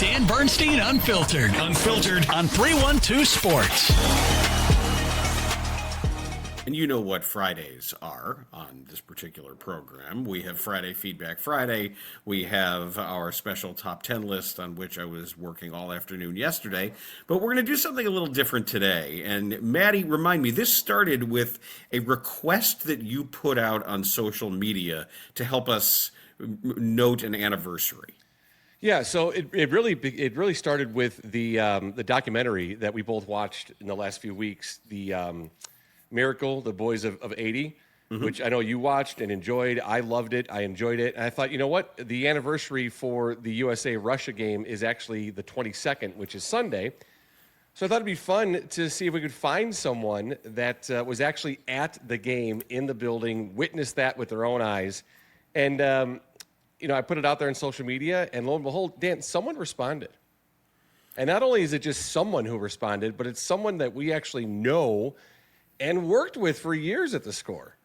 Dan Bernstein Unfiltered. Unfiltered on 312 Sports. And you know what Fridays are on this particular program. We have Friday Feedback Friday. We have our special top 10 list on which I was working all afternoon yesterday. But we're going to do something a little different today. And Maddie, remind me, this started with a request that you put out on social media to help us note an anniversary. Yeah, so it really started with the documentary that we both watched in the last few weeks, the Miracle, the Boys of 80, which I know you watched and enjoyed. I loved it. I enjoyed it. And I thought, you know what? The anniversary for the USA-Russia game is actually the 22nd, which is Sunday. So I thought it'd be fun to see if we could find someone that was actually at the game in the building, witnessed that with their own eyes. And, I put it out there on social media, and lo and behold, Dan, someone responded. And not only is it just someone who responded, but it's someone that we actually know and worked with for years at the Score.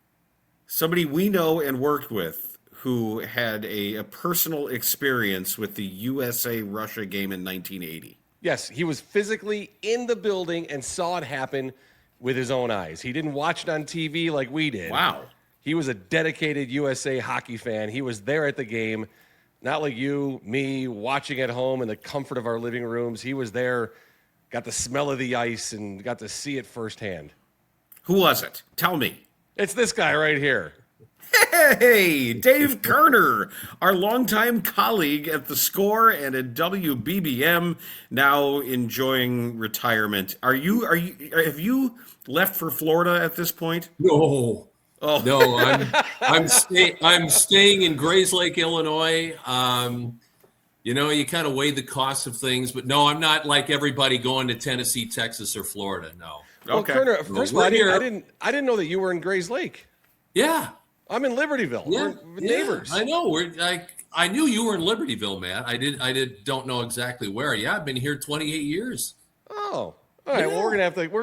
Somebody we know and worked with who had a personal experience with the USA-Russia game in 1980. Yes, he was physically in the building and saw it happen with his own eyes. He didn't watch it on TV like we did. Wow. He was a dedicated USA hockey fan. He was there at the game, not like you, me, watching at home in the comfort of our living rooms. He was there, got the smell of the ice, and got to see it firsthand. Who was it? Tell me. It's this guy right here. Hey, Dave Kerner, our longtime colleague at the Score and at WBBM, now enjoying retirement. Have you left for Florida at this point? No. Oh no, I'm staying in Grays Lake, Illinois. You kind of weigh the cost of things, but no, I'm not like everybody going to Tennessee, Texas, or Florida. No. Well, Okay. Kerner, first of all, I didn't know that you were in Grays Lake. Yeah. I'm in Libertyville. Yeah. We're neighbors. I know. I knew you were in Libertyville, Matt. I don't know exactly where. Yeah, I've been here 28 years. Oh. All right. Yeah. Well, we're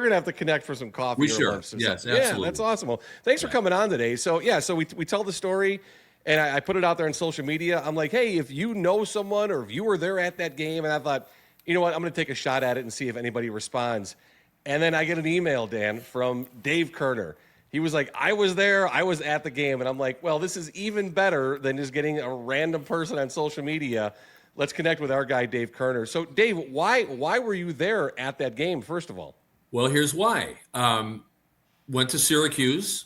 gonna have to connect for some coffee. We or sure. lunch or Yes, something. absolutely. Yeah, that's awesome. Well, thanks for coming on today. So we tell the story, and I put it out there on social media. I'm like, hey, if you know someone or if you were there at that game, and I thought, you know what, I'm gonna take a shot at it and see if anybody responds. And then I get an email, Dan, from Dave Kerner. He was like, I was there, I was at the game, and I'm like, well, this is even better than just getting a random person on social media. Let's connect with our guy, Dave Kerner. So, Dave, why were you there at that game, first of all? Well, here's why. Went to Syracuse.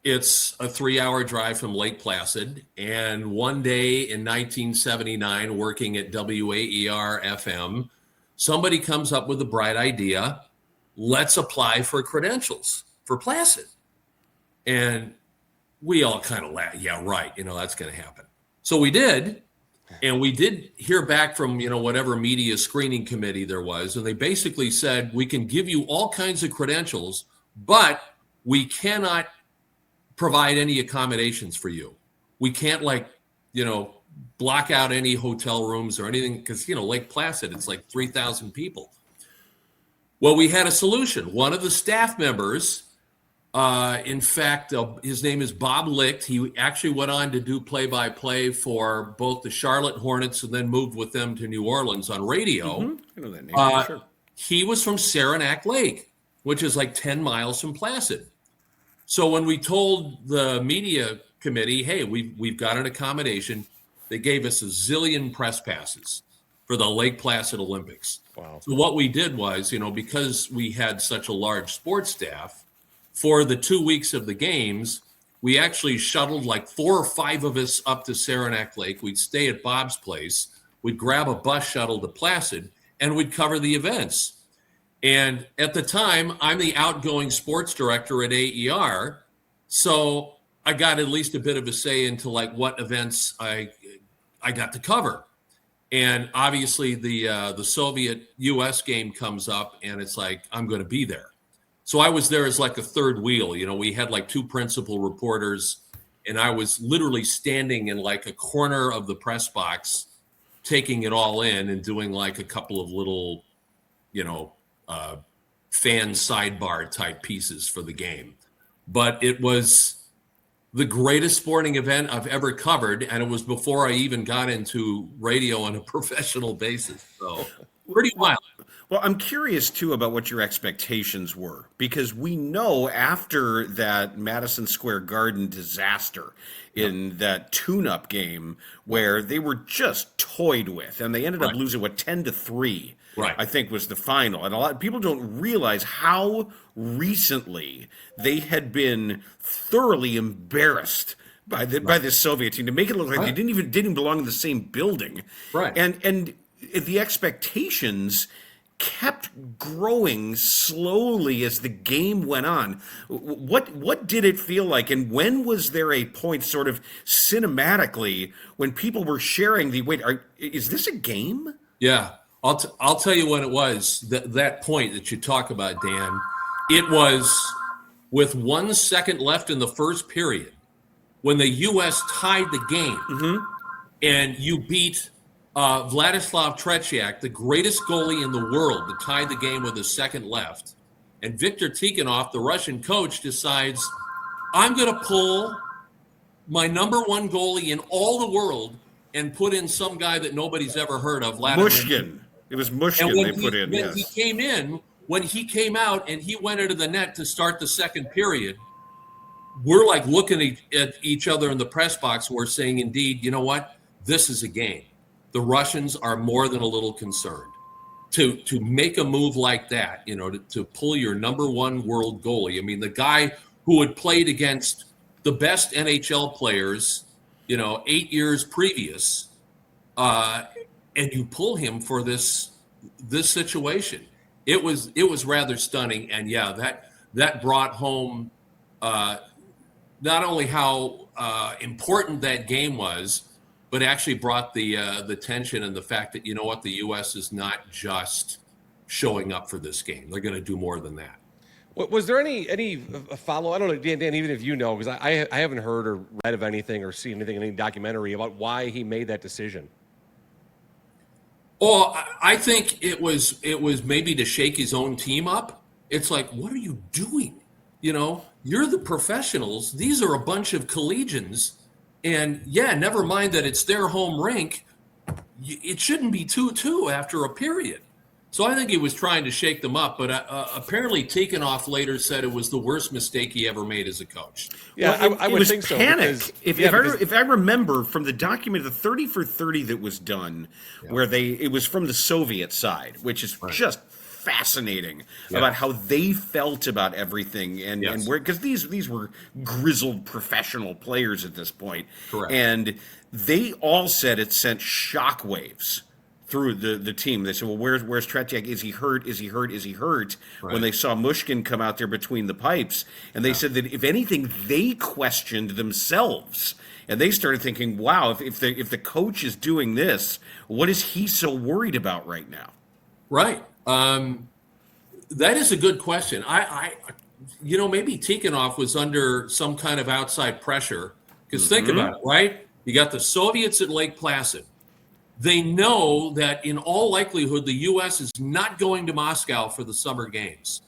It's a 3-hour drive from Lake Placid. And one day in 1979, working at WAER FM, somebody comes up with a bright idea. Let's apply for credentials for Placid. And we all kind of laughed. Yeah, right. That's going to happen. So we did. And we did hear back from, whatever media screening committee there was. And they basically said, we can give you all kinds of credentials, but we cannot provide any accommodations for you. We can't block out any hotel rooms or anything because, Lake Placid, it's like 3,000 people. Well, we had a solution. One of the staff members, in fact, his name is Bob Licht. He actually went on to do play-by-play for both the Charlotte Hornets and then moved with them to New Orleans on radio. I know that name, sure. He was from Saranac Lake, which is like 10 miles from Placid. So when we told the media committee, hey, we've got an accommodation, they gave us a zillion press passes for the Lake Placid Olympics. Wow. So what we did was, because we had such a large sports staff, for the 2 weeks of the games, we actually shuttled like 4 or 5 of us up to Saranac Lake. We'd stay at Bob's place. We'd grab a bus shuttle to Placid, and we'd cover the events. And at the time, I'm the outgoing sports director at AER, so I got at least a bit of a say into what events I got to cover. And obviously, the Soviet-U.S. game comes up, and it's like I'm going to be there. So I was there as like a third wheel. We had 2 principal reporters, and I was literally standing in a corner of the press box, taking it all in and doing a couple of little, fan sidebar type pieces for the game. But it was the greatest sporting event I've ever covered, and it was before I even got into radio on a professional basis. So pretty wild. Well, I'm curious too about what your expectations were, because we know after that Madison Square Garden disaster in that tune-up game where they were just toyed with, and they ended up losing 10-3. Right. I think was the final, and a lot of people don't realize how recently they had been thoroughly embarrassed by the Soviet team to make it look like they didn't belong in the same building. Right. And the expectations kept growing slowly as the game went on. What did it feel like, and when was there a point, sort of cinematically, when people were sharing is this a game? Yeah, I'll tell you when it was. That point that you talk about, Dan, it was with 1 second left in the first period when the U.S. tied the game, and you beat Vladislav Tretiak, the greatest goalie in the world, to tie the game with a second left. And Viktor Tikhonov, the Russian coach, decides, I'm going to pull my number one goalie in all the world and put in some guy that nobody's ever heard of, Vladimir. Mushkin. It was Mushkin they put in, yes. When he came out and he went into the net to start the second period, we're like looking at each other in the press box. We're saying, indeed, you know what? This is a game. The Russians are more than a little concerned. To make a move like that, to pull your number one world goalie. I mean, the guy who had played against the best NHL players, 8 years previous, and you pull him for this situation. It was rather stunning, and that brought home not only how important that game was, but actually brought the tension and the fact that, the U.S. is not just showing up for this game. They're going to do more than that. Was there any follow? I don't know, Dan, even if you know, because I haven't heard or read of anything or seen anything in any documentary about why he made that decision. Oh, I think it was maybe to shake his own team up. It's like, what are you doing? You're the professionals. These are a bunch of collegians. And never mind that it's their home rink. It shouldn't be 2-2 after a period. So I think he was trying to shake them up. But apparently Tikhonov later said it was the worst mistake he ever made as a coach. Yeah, well, I would think so. Panic. If I remember from the document, the 30 for 30 that was done, where it was from the Soviet side, which is just fascinating about how they felt about everything, and where, because these were grizzled professional players at this point. Correct. And they all said it sent shockwaves through the team. They said, well, where's Tretiak? Is he hurt? Is he hurt? Is he hurt? Right. When they saw Mushkin come out there between the pipes, and they said that if anything, they questioned themselves. And they started thinking, wow, if the coach is doing this, what is he so worried about right now? Right. That is a good question. I maybe Tikhonov was under some kind of outside pressure, because think about it, right? You got the Soviets at Lake Placid. They know that in all likelihood, the U.S. is not going to Moscow for the summer games.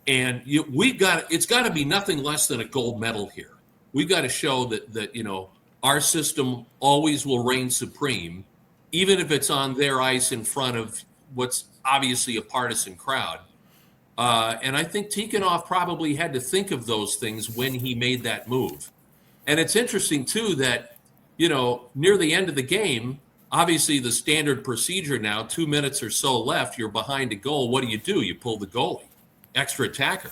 And it's got to be nothing less than a gold medal here. We've got to show that our system always will reign supreme, even if it's on their ice in front of what's obviously a partisan crowd. And I think Tikhonov probably had to think of those things when he made that move. And it's interesting, too, that, near the end of the game, obviously the standard procedure now, 2 minutes or so left, you're behind a goal. What do? You pull the goalie, extra attacker.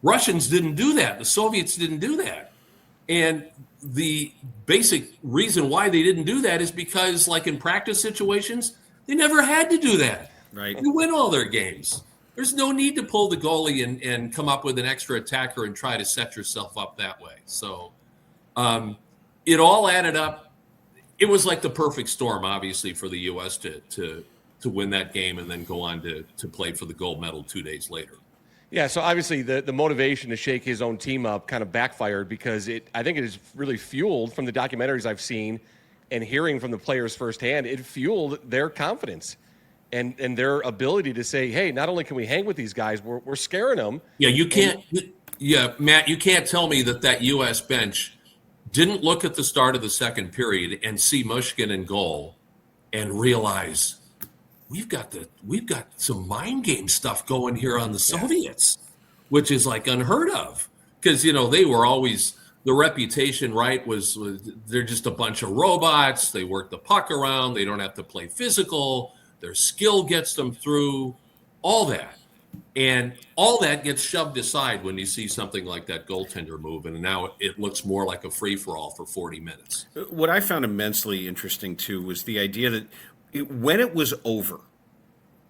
Russians didn't do that. The Soviets didn't do that. And the basic reason why they didn't do that is because, like in practice situations, they never had to do that. Right. You win all their games. There's no need to pull the goalie and come up with an extra attacker and try to set yourself up that way. So it all added up. It was like the perfect storm, obviously, for the U.S. to win that game and then go on to play for the gold medal 2 days later. Yeah, so obviously the motivation to shake his own team up kind of backfired, because I think it is really fueled from the documentaries I've seen and hearing from the players firsthand. It fueled their confidence and their ability to say, hey, not only can we hang with these guys, we're scaring them. Yeah, you can't. Matt, you can't tell me that U.S. bench didn't look at the start of the second period and see Mushkin in goal and realize we've got some mind game stuff going here on the Soviets, which is like unheard of, because they were always, the reputation, right, was they're just a bunch of robots. They work the puck around. They don't have to play physical. Their skill gets them through, all that. And all that gets shoved aside when you see something like that goaltender move, and now it looks more like a free-for-all for 40 minutes. What I found immensely interesting, too, was the idea that when it was over,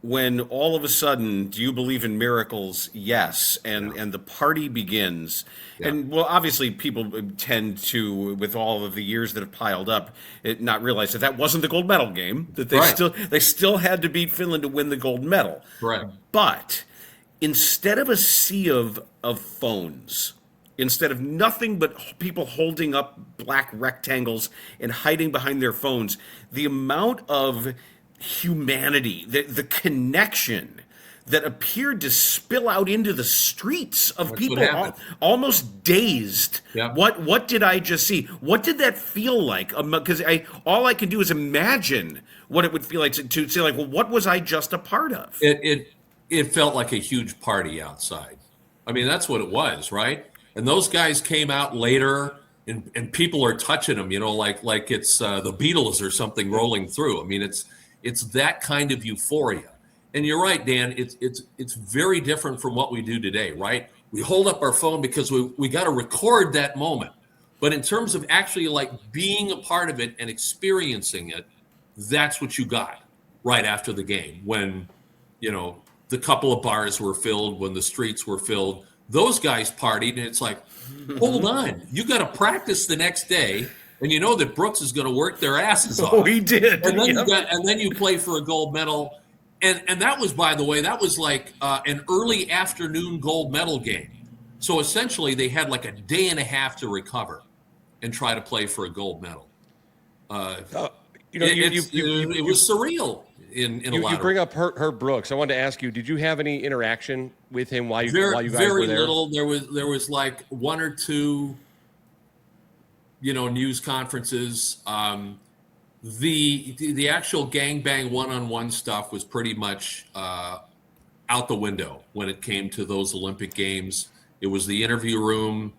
when all of a sudden, do you believe in miracles? Yes. And the party begins. Yeah. And, well, obviously people tend to, with all of the years that have piled up, not realize that wasn't the gold medal game, that they still had to beat Finland to win the gold medal. Right. But instead of a sea of phones, instead of nothing but people holding up black rectangles and hiding behind their phones, the amount of humanity, the connection that appeared to spill out into the streets of people almost dazed. Yeah. What did I just see? What did that feel like? Because all I can do is imagine what it would feel like to say, like, well, what was I just a part of? It felt like a huge party outside. I mean, that's what it was, right? And those guys came out later, and people are touching them, like it's the Beatles or something rolling through. I mean, it's that kind of euphoria. And you're right, Dan, it's very different from what we do today, right? We hold up our phone because we got to record that moment. But in terms of actually like being a part of it and experiencing it, that's what you got right after the game, when, the couple of bars were filled, when the streets were filled. Those guys partied, and it's like, hold on, you got to practice the next day. And you know that Brooks is going to work their asses off. Oh, he did. And then you play for a gold medal. And that was, by the way, that was like an early afternoon gold medal game. So essentially they had like a day and a half to recover and try to play for a gold medal. It was surreal in a lot of ways. You bring up Herb Brooks. I wanted to ask you, did you have any interaction with him while you guys were there? Very little. There was like one or two news conferences. The actual gangbang one-on-one stuff was pretty much out the window when it came to those Olympic Games. It was the interview room.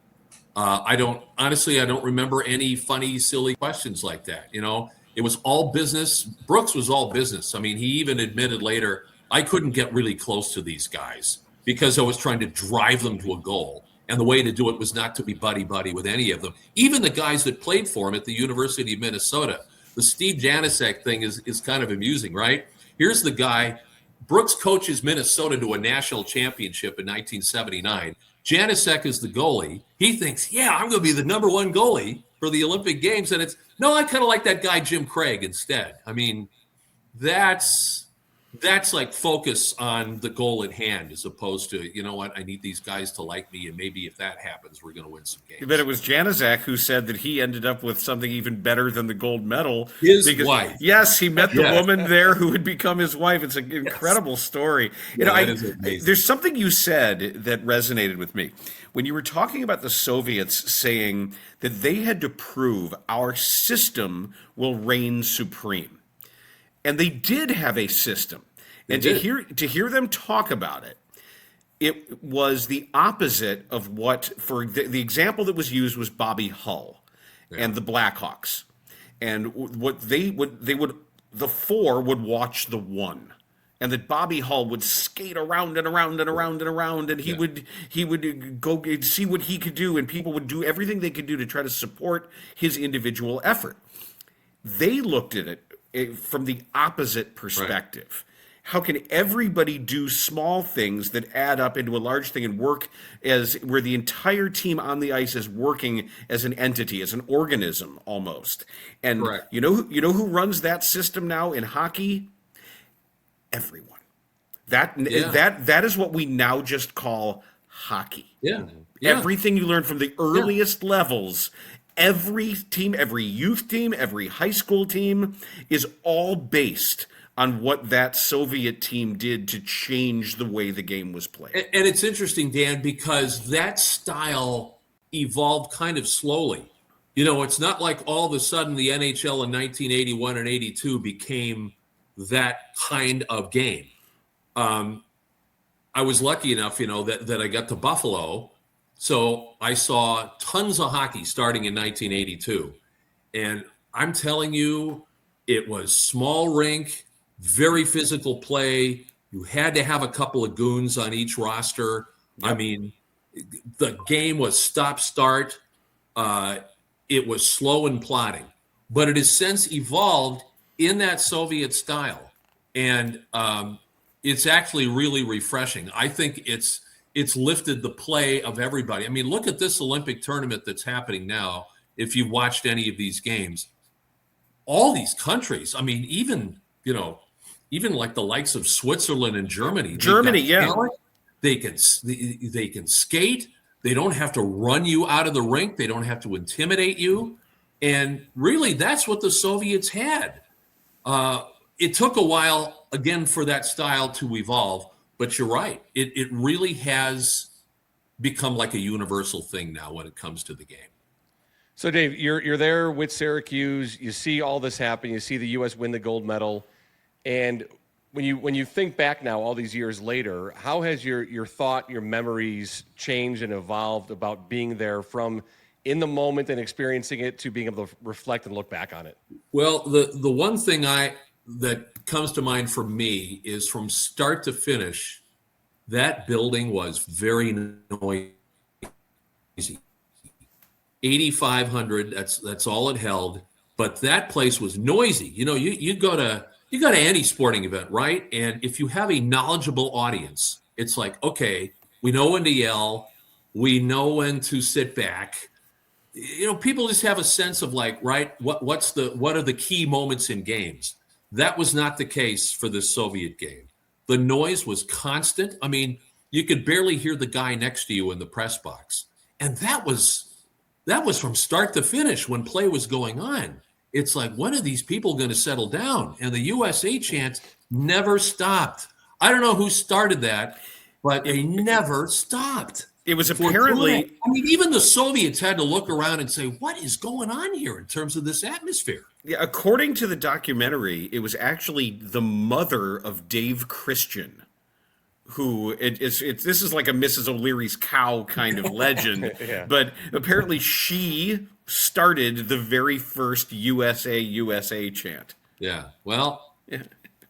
I don't remember any funny, silly questions like that. It was all business. Brooks was all business. I mean, he even admitted later, I couldn't get really close to these guys because I was trying to drive them to a goal. And the way to do it was not to be buddy-buddy with any of them. Even the guys that played for him at the University of Minnesota. The Steve Janicek thing is kind of amusing, right? Here's the guy. Brooks coaches Minnesota to a national championship in 1979. Janicek is the goalie. He thinks, I'm going to be the number one goalie for the Olympic Games. And no, I kind of like that guy Jim Craig instead. I mean, that's like focus on the goal at hand, as opposed to, I need these guys to like me, and maybe if that happens, we're going to win some games. But it was Janicek who said that he ended up with something even better than the gold medal. His wife. Yes, he met the woman there who would become his wife. It's an incredible story. There's something you said that resonated with me. When you were talking about the Soviets saying that they had to prove our system will reign supreme. And they did have a system. And to hear them talk about it, it was the opposite of what, for the example that was used was Bobby Hull and the Blackhawks. And what the four would watch the one. And that Bobby Hull would skate around and around and around and around, and he would go and see what he could do, and people would do everything they could do to try to support his individual effort. They looked at it from the opposite perspective. Right. How can everybody do small things that add up into a large thing and work where the entire team on the ice is working as an entity, as an organism almost? And correct. You know who runs that system now in hockey? Everyone. That is what we now just call hockey. Yeah. Everything you learn from the earliest levels, every team, every youth team, every high school team is all based on what that Soviet team did to change the way the game was played. And it's interesting, Dan, because that style evolved kind of slowly. It's not like all of a sudden the NHL in 1981 and 82 became that kind of game. I was lucky enough, that I got to Buffalo. So I saw tons of hockey starting in 1982. And I'm telling you, it was small rink, very physical play. You had to have a couple of goons on each roster. Yep. I mean, the game was stop-start. It was slow and plodding. But it has since evolved in that Soviet style. And it's actually really refreshing. I think it's lifted the play of everybody. I mean, look at this Olympic tournament that's happening now. If you've watched any of these games, all these countries, I mean, even like the likes of Switzerland and Germany. Yeah. They can skate. They don't have to run you out of the rink. They don't have to intimidate you. And really, that's what the Soviets had. It took a while, again, for that style to evolve. But you're right. It really has become like a universal thing now when it comes to the game. So, Dave, you're there with Syracuse. You see all this happen. You see the U.S. win the gold medal. And when you think back now, all these years later, how has your thought, your memories changed and evolved about being there from in the moment and experiencing it to being able to reflect and look back on it? Well, the one thing that comes to mind for me is from start to finish, that building was very noisy. 8,500, that's all it held, but that place was noisy. You go to any sporting event, right? And if you have a knowledgeable audience, it's like, okay, we know when to yell, we know when to sit back. People just have a sense of like, right, what are the key moments in games? That was not the case for the Soviet game. The noise was constant. I mean, you could barely hear the guy next to you in the press box. And that was from start to finish when play was going on. It's like, when are these people going to settle down? And the USA chant never stopped. I don't know who started that, but they never stopped. It was apparently... even the Soviets had to look around and say, what is going on here in terms of this atmosphere? Yeah, according to the documentary, it was actually the mother of Dave Christian, who this is like a Mrs. O'Leary's cow kind of legend, yeah. But apparently she started the very first USA chant. Yeah, well, yeah.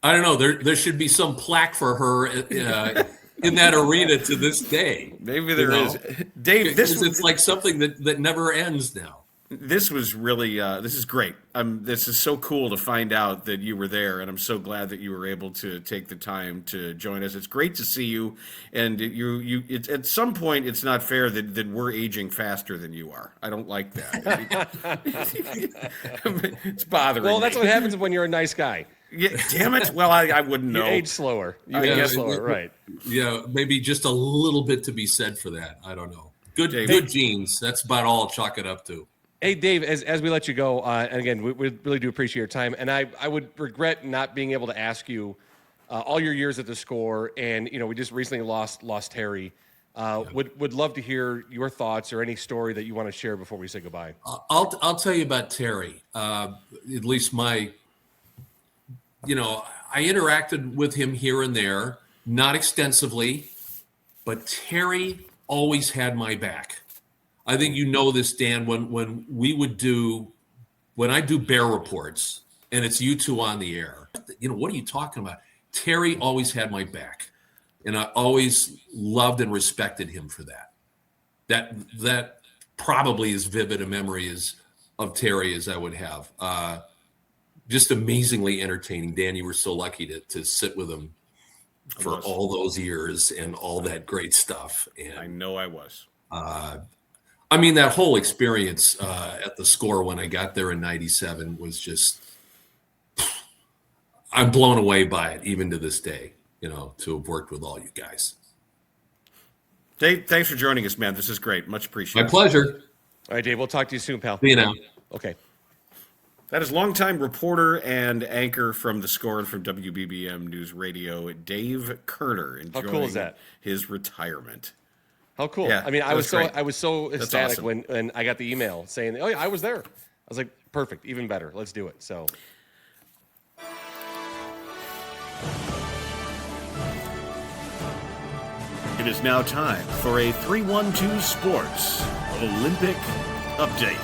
I don't know. There should be some plaque for her in that arena to this day. Maybe there is. Dave, it's like something that never ends now. This was really, this is great. This is so cool to find out that you were there, and I'm so glad that you were able to take the time to join us. It's great to see you, and at some point, it's not fair that we're aging faster than you are. I don't like that. It's bothering me. Well, that's what happens when you're a nice guy. Yeah, damn it. Well, I wouldn't know. You age slower. Age slower, right. Yeah, maybe just a little bit to be said for that. I don't know. Good genes. That's about all I'll chalk it up to. Hey, Dave, as we let you go, and again, we really do appreciate your time, and I would regret not being able to ask you all your years at the Score, and we just recently lost Terry. Would love to hear your thoughts or any story that you want to share before we say goodbye. I'll tell you about Terry. At least I interacted with him here and there, not extensively, but Terry always had my back. I think this, Dan, when I do Bear reports and it's you two on the air, what are you talking about? Terry always had my back, and I always loved and respected him for that. That probably as vivid a memory of Terry as I would have. Just amazingly entertaining. Dan, you were so lucky to sit with him for all those years and all that great stuff. And I know I was. That whole experience at the Score when I got there in '97 was just, I'm blown away by it even to this day, to have worked with all you guys. Dave, thanks for joining us, man. This is great. Much appreciated. My pleasure. All right, Dave, we'll talk to you soon, pal. See you now. Okay. That is longtime reporter and anchor from the Score and from WBBM News Radio, Dave Kerner, enjoying How cool is that? His retirement. How cool. Yeah, I mean, that was great. I was so That's ecstatic awesome. when I got the email saying, "Oh yeah, I was there." I was like, "Perfect, even better. Let's do it." So It is now time for a 312 Sports Olympic update.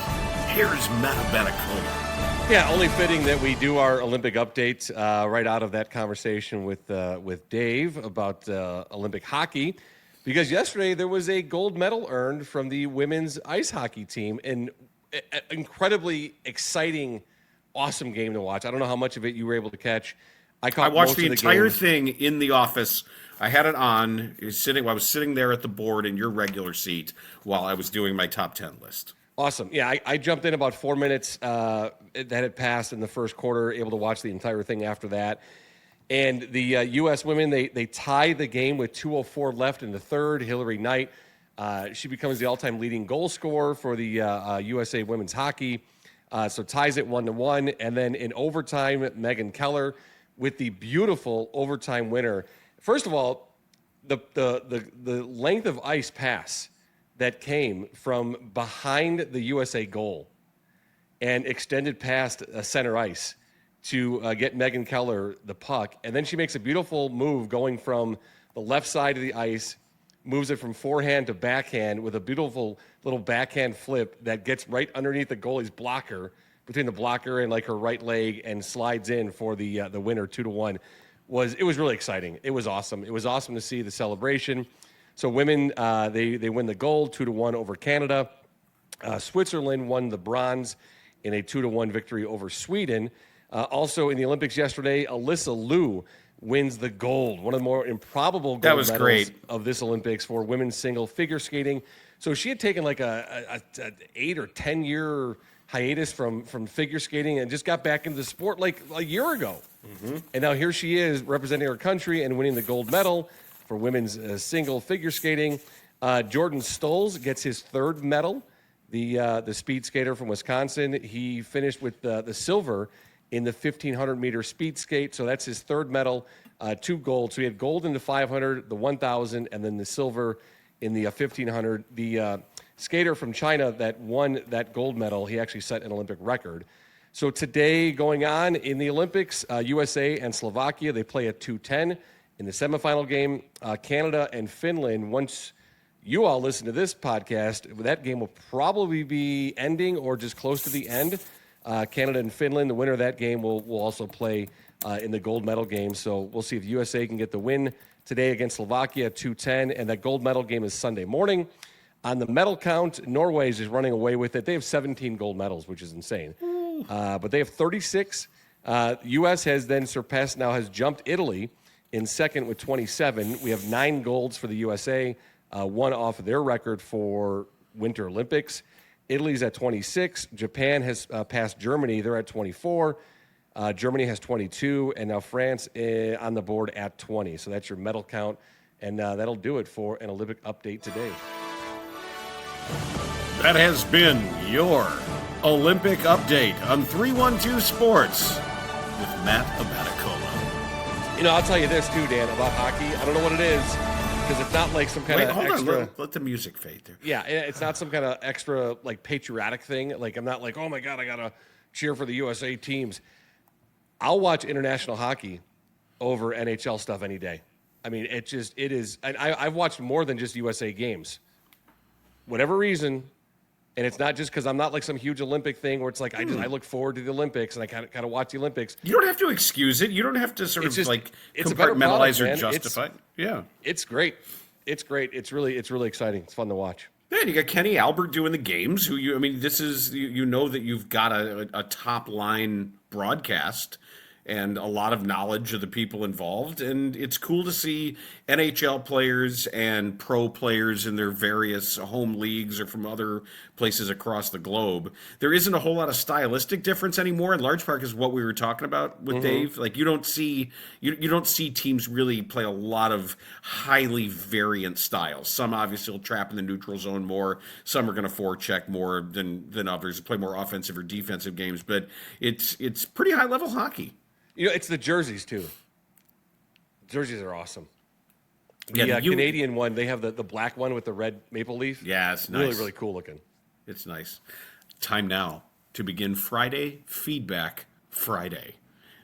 Here's Matt Banacola. yeah, only fitting that we do our Olympic update right out of that conversation with Dave about Olympic hockey, because yesterday there was a gold medal earned from the women's ice hockey team, and incredibly exciting, awesome game to watch. I don't know how much of it you were able to catch. I caught watched most the of entire game. thing in the office. I had it on. I was sitting there at the board in your regular seat while I was doing my top 10 list. Awesome. Yeah, I jumped in about 4 minutes that had passed in the first quarter, able to watch the entire thing after that. And the U.S. women, they tie the game with 2:04 left in the third. Hillary Knight, she becomes the all-time leading goal scorer for the USA women's hockey. So ties it 1-1. And then in overtime, Megan Keller with the beautiful overtime winner. First of all, the length of ice pass that came from behind the USA goal and extended past center ice to get Megan Keller the puck. And then she makes a beautiful move going from the left side of the ice, moves it from forehand to backhand with a beautiful little backhand flip that gets right underneath the goalie's blocker, between the blocker and like her right leg, and slides in for the winner 2-1. It was really exciting. It was awesome. It was awesome to see the celebration. So women, they win the gold 2-1 over Canada. Switzerland won the bronze in a 2-1 victory over Sweden. Also in the Olympics yesterday, Alyssa Liu wins the gold, one of the more improbable gold medals great. of this Olympics for women's single figure skating. So she had taken like a 8 or 10 year hiatus from figure skating and just got back into the sport like a year ago. Mm-hmm. And now here she is representing her country and winning the gold medal for women's single figure skating. Jordan Stolz gets his third medal. The speed skater from Wisconsin, he finished with the silver in the 1,500 meter speed skate. So that's his third medal, 2 gold. So he had gold in the 500, the 1,000, and then the silver in the 1,500. The skater from China that won that gold medal, he actually set an Olympic record. So today going on in the Olympics, USA and Slovakia, they play at 2:10 in the semifinal game. Canada and Finland, once you all listen to this podcast, that game will probably be ending or just close to the end. Canada and Finland, the winner of that game will also play in the gold medal game. So we'll see if USA can get the win today against Slovakia at 2:10, and that gold medal game is Sunday morning. On the medal count, Norway is just running away with it. They have 17 gold medals, which is insane. But they have 36. U.S. has then surpassed, now has jumped Italy in second with 27. We have 9 golds for the USA, 1 off of their record for Winter Olympics. Italy's at 26. Japan has passed Germany. They're at 24. Germany has 22. And now France on the board at 20. So that's your medal count. And that'll do it for an Olympic update today. That has been your Olympic update on 312 Sports with Matt Abatacola. You know, I'll tell you this too, Dan, about hockey. I don't know what it is, because it's not like some kind of extra. Let the music fade there. Yeah, it's not some kind of extra like patriotic thing. Like I'm not like, oh my God, I gotta cheer for the USA teams. I'll watch international hockey over NHL stuff any day. I mean, it is. And I've watched more than just USA games. Whatever reason, and it's not just because I'm not like some huge Olympic thing where it's like I look forward to the Olympics and I kind of watch the Olympics. You don't have to excuse it. You don't have to sort of just, like it's a better compartmentalize product, or man. justify. Yeah, It's great. It's great. It's really exciting. It's fun to watch. Yeah, and you got Kenny Albert doing the games. This is you know that you've got a top line broadcast and a lot of knowledge of the people involved. And it's cool to see NHL players and pro players in their various home leagues or from other places across the globe. There isn't a whole lot of stylistic difference anymore, in large part because what we were talking about with Dave. Like you don't see teams really play a lot of highly variant styles. Some obviously will trap in the neutral zone more. Some are going to forecheck more than others, play more offensive or defensive games. But it's pretty high level hockey. You know, it's the jerseys too. Jerseys are awesome. The Yeah, Canadian one, they have the black one with the red maple leaf. Yeah, it's nice. Really, really cool looking. It's nice. Time now to begin Friday Feedback Friday.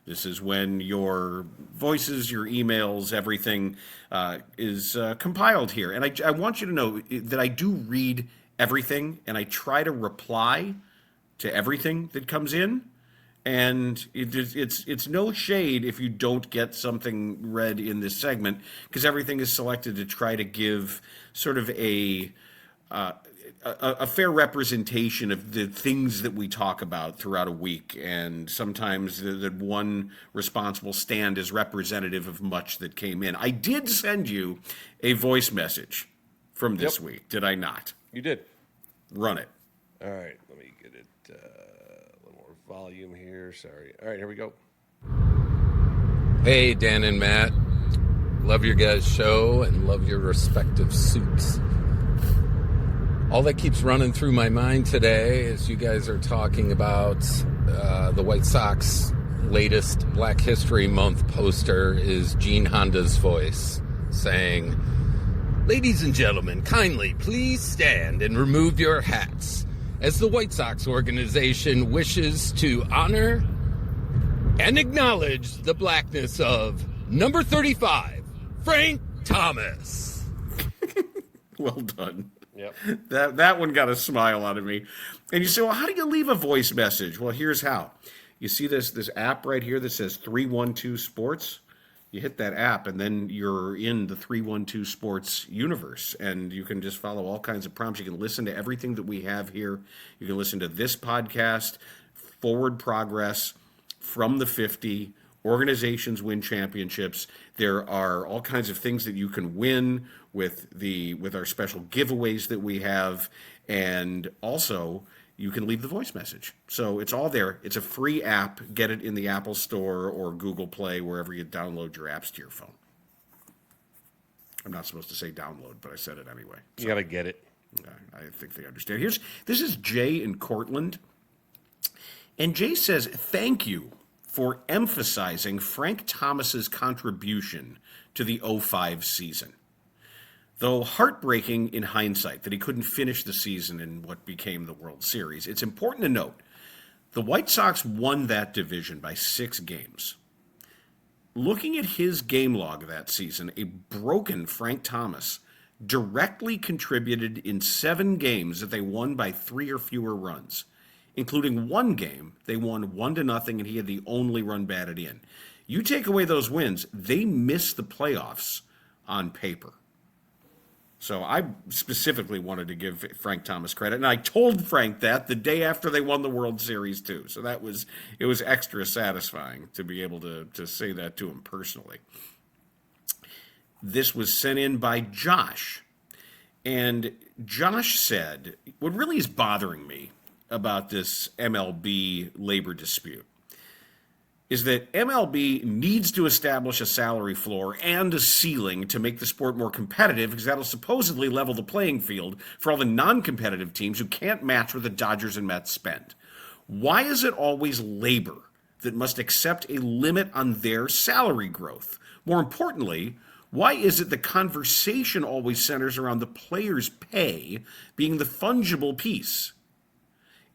This is when your voices, your emails, everything is compiled here. And I want you to know that I do read everything, and I try to reply to everything that comes in. And it's no shade if you don't get something read in this segment, because everything is selected to try to give sort of a fair representation of the things that we talk about throughout a week. And sometimes that one response will stand as representative of much that came in. I did send you a voice message from this week, did I not? You did. Run it. All right, let me get it a little more volume here. Sorry. All right, here we go. Hey, Dan and Matt. Love your guys' show and love your respective suits. All that keeps running through my mind today as you guys are talking about the White Sox latest Black History Month poster is Gene Honda's voice saying, "Ladies and gentlemen, kindly please stand and remove your hats as the White Sox organization wishes to honor and acknowledge the blackness of number 35, Frank Thomas." Well done. Yep. That one got a smile out of me. And you say, well, how do you leave a voice message? Well, here's how. You see this app right here that says 312 Sports? You hit that app, and then you're in the 312 Sports universe, and you can just follow all kinds of prompts. You can listen to everything that we have here. You can listen to this podcast, Forward Progress, From the 50, Organizations Win Championships. There are all kinds of things that you can win with our special giveaways that we have, and also you can leave the voice message. So it's all there. It's a free app. Get it in the Apple Store or Google Play, wherever you download your apps to your phone. I'm not supposed to say download, but I said it anyway. So, You got to get it. I think they understand. This is Jay in Cortland. And Jay says, thank you for emphasizing Frank Thomas's contribution to the 05 season. Though heartbreaking in hindsight that he couldn't finish the season in what became the World Series, it's important to note the White Sox won that division by 6 games. Looking at his game log that season, a broken Frank Thomas directly contributed in 7 games that they won by 3 or fewer runs, including one game they won 1-0 and he had the only run batted in. You take away those wins, they miss the playoffs on paper. So I specifically wanted to give Frank Thomas credit, and I told Frank that the day after they won the World Series too. So it was extra satisfying to be able to say that to him personally. This was sent in by Josh, and Josh said, what really is bothering me about this MLB labor dispute is that MLB needs to establish a salary floor and a ceiling to make the sport more competitive, because that'll supposedly level the playing field for all the non-competitive teams who can't match what the Dodgers and Mets spend. Why is it always labor that must accept a limit on their salary growth? More importantly, why is it the conversation always centers around the players' pay being the fungible piece?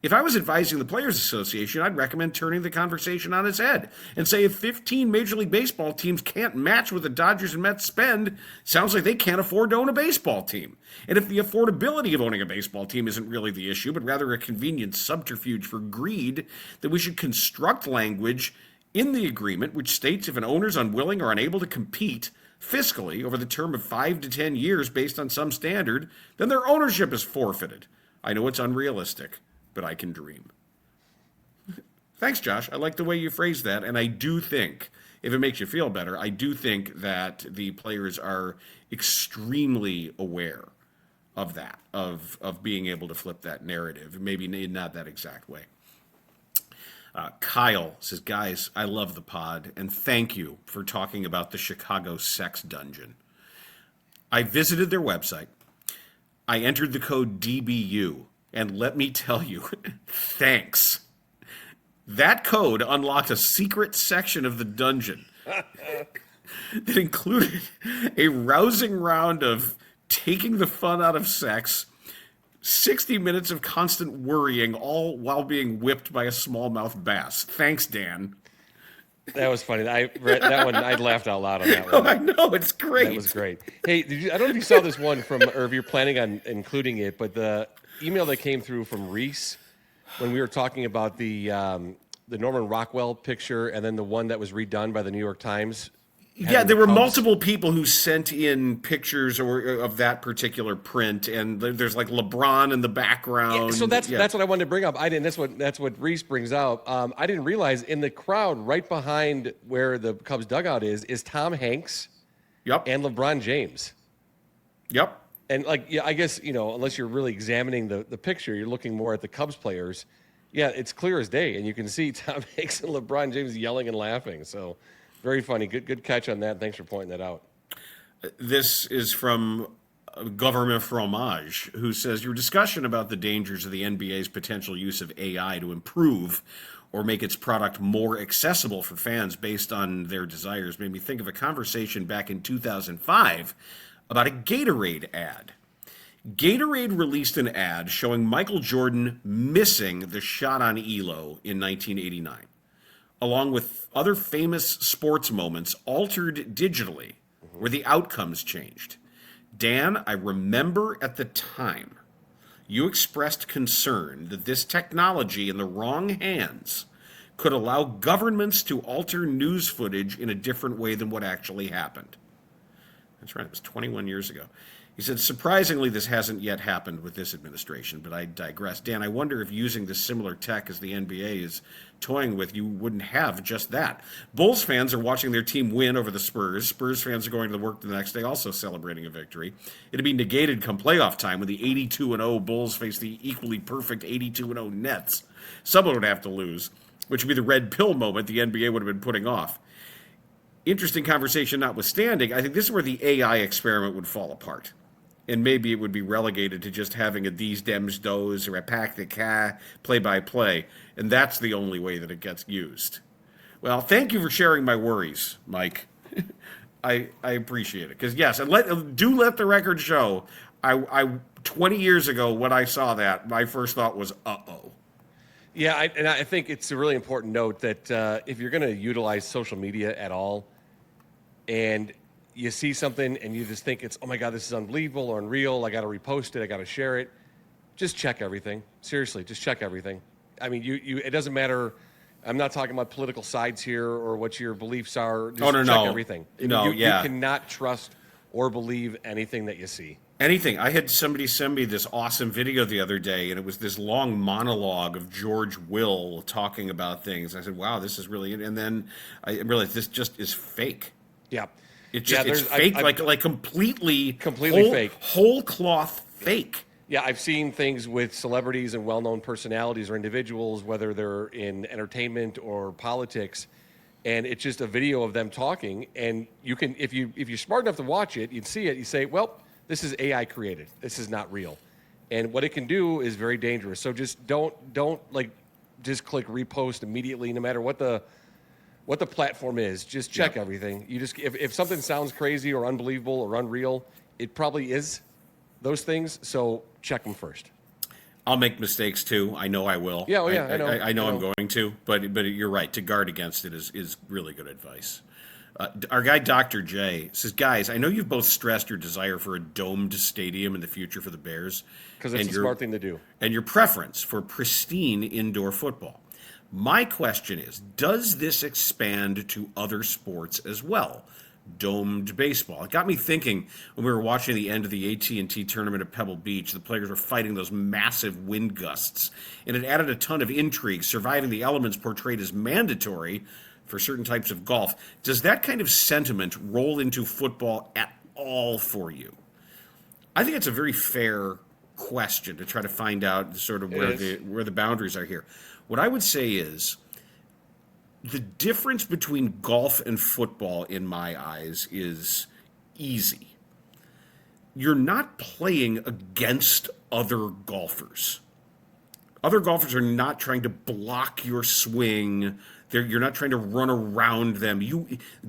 If I was advising the Players Association, I'd recommend turning the conversation on its head and say if 15 Major League Baseball teams can't match what the Dodgers and Mets spend, sounds like they can't afford to own a baseball team. And if the affordability of owning a baseball team isn't really the issue, but rather a convenient subterfuge for greed, then we should construct language in the agreement which states if an owner's unwilling or unable to compete fiscally over the term of 5 to 10 years based on some standard, then their ownership is forfeited. I know it's unrealistic, but I can dream. Thanks, Josh. I like the way you phrased that, and I do think, if it makes you feel better, I do think that the players are extremely aware of that, of being able to flip that narrative, maybe not that exact way. Kyle says, guys, I love the pod, and thank you for talking about the Chicago sex dungeon. I visited their website. I entered the code DBU. And let me tell you, thanks. That code unlocked a secret section of the dungeon. that included a rousing round of taking the fun out of sex, 60 minutes of constant worrying, all while being whipped by a smallmouth bass. Thanks, Dan. That was funny. I read that one. I laughed out loud on that Oh, one. I know, it's great. That was great. Hey, I don't know if you saw this one from, or if you're planning on including it, but the email that came through from Reese when we were talking about the Norman Rockwell picture, and then the one that was redone by the New York Times. Yeah, there were multiple people who sent in pictures of that particular print, and there's like LeBron in the background. Yeah, so that's what I wanted to bring up. That's what Reese brings out. I didn't realize in the crowd right behind where the Cubs dugout is Tom Hanks. Yep. And LeBron James. Yep. And I guess unless you're really examining the picture, you're looking more at the Cubs players. Yeah, it's clear as day, and you can see Tom Hanks and LeBron James yelling and laughing. So. Very funny. Good catch on that. Thanks for pointing that out. This is from Government Fromage, who says, your discussion about the dangers of the NBA's potential use of AI to improve or make its product more accessible for fans based on their desires made me think of a conversation back in 2005 about a Gatorade ad. Gatorade released an ad showing Michael Jordan missing the shot on Elo in 1989. Along with other famous sports moments altered digitally, where the outcomes changed. Dan, I remember at the time you expressed concern that this technology in the wrong hands could allow governments to alter news footage in a different way than what actually happened. That's right, it was 21 years ago. He said, surprisingly, this hasn't yet happened with this administration, but I digress. Dan, I wonder if using this similar tech as the NBA is toying with, you wouldn't have just that. Bulls fans are watching their team win over the Spurs. Spurs fans are going to work the next day also celebrating a victory. It'd be negated come playoff time when the 82-0 Bulls face the equally perfect 82-0 Nets. Someone would have to lose, which would be the red pill moment the NBA would have been putting off. Interesting conversation notwithstanding, I think this is where the AI experiment would fall apart. And maybe it would be relegated to just having a these, dems, those, or a pack the car, play-by-play. And that's the only way that it gets used. Well, thank you for sharing my worries, Mike. I appreciate it. Because, yes, and let the record show, I 20 years ago when I saw that, my first thought was, uh-oh. Yeah, I think it's a really important note that if you're going to utilize social media at all, and you see something and you just think it's, oh my God, this is unbelievable or unreal, I got to repost it, I got to share it, just check everything. Seriously, just check everything. I mean, it doesn't matter. I'm not talking about political sides here or what your beliefs are. Just check everything. You cannot trust or believe anything that you see. Anything. I had somebody send me this awesome video the other day, and it was this long monologue of George Will talking about things. I said, wow, this is really, and then I realized this just is fake. Yeah. It's fake, like completely fake. Whole cloth fake. Yeah, I've seen things with celebrities and well-known personalities or individuals, whether they're in entertainment or politics, and it's just a video of them talking. And you can, if you're smart enough to watch it, you'd see it. You say, well, this is AI created. This is not real. And what it can do is very dangerous. So just don't just click repost immediately, no matter what the platform is. Just check everything. You just if something sounds crazy or unbelievable or unreal, it probably is those things. So check them first. I'll make mistakes too. I know I will. Yeah, I know I'm going to. But you're right. To guard against it is really good advice. Our guy Dr. J says, guys, I know you've both stressed your desire for a domed stadium in the future for the Bears. Because it's a smart thing to do. And your preference for pristine indoor football. My question is, does this expand to other sports as well? Domed baseball. It got me thinking when we were watching the end of the AT&T tournament at Pebble Beach, the players were fighting those massive wind gusts, and it added a ton of intrigue, surviving the elements portrayed as mandatory for certain types of golf. Does that kind of sentiment roll into football at all for you? I think it's a very fair question to try to find out sort of where the boundaries are here. What I would say is the difference between golf and football, in my eyes, is easy. You're not playing against other golfers. Other golfers are not trying to block your swing. You're not trying to run around them.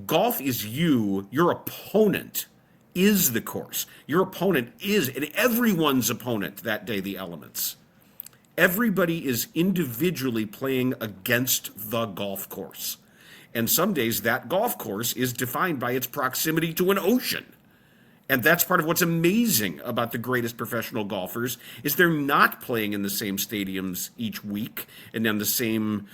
Golf is you. Your opponent is the course. Your opponent is, and everyone's opponent that day, the elements. Everybody is individually playing against the golf course. And some days that golf course is defined by its proximity to an ocean. And that's part of what's amazing about the greatest professional golfers is they're not playing in the same stadiums each week and on the same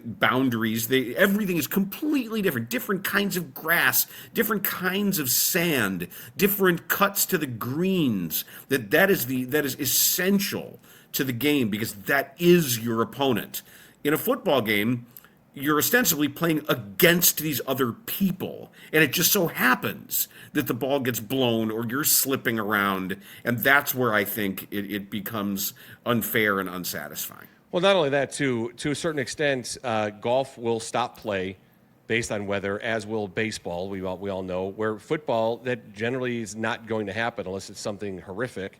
boundaries. Everything is completely different. Different kinds of grass, different kinds of sand, different cuts to the greens. That is essential to the game because that is your opponent. In a football game, you're ostensibly playing against these other people, and it just so happens that the ball gets blown or you're slipping around, and that's where I think it becomes unfair and unsatisfying. Well, not only that, to a certain extent, golf will stop play based on weather, as will baseball. We all know. Where football, that generally is not going to happen unless it's something horrific.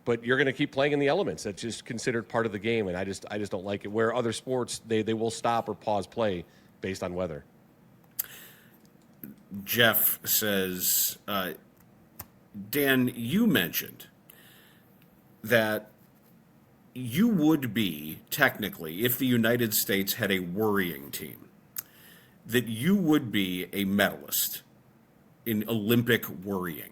But you're going to keep playing in the elements. That's just considered part of the game, and I just don't like it. Where other sports, they will stop or pause play based on weather. Jeff says, Dan, you mentioned that you would be, technically, if the United States had a worrying team, that you would be a medalist in Olympic worrying.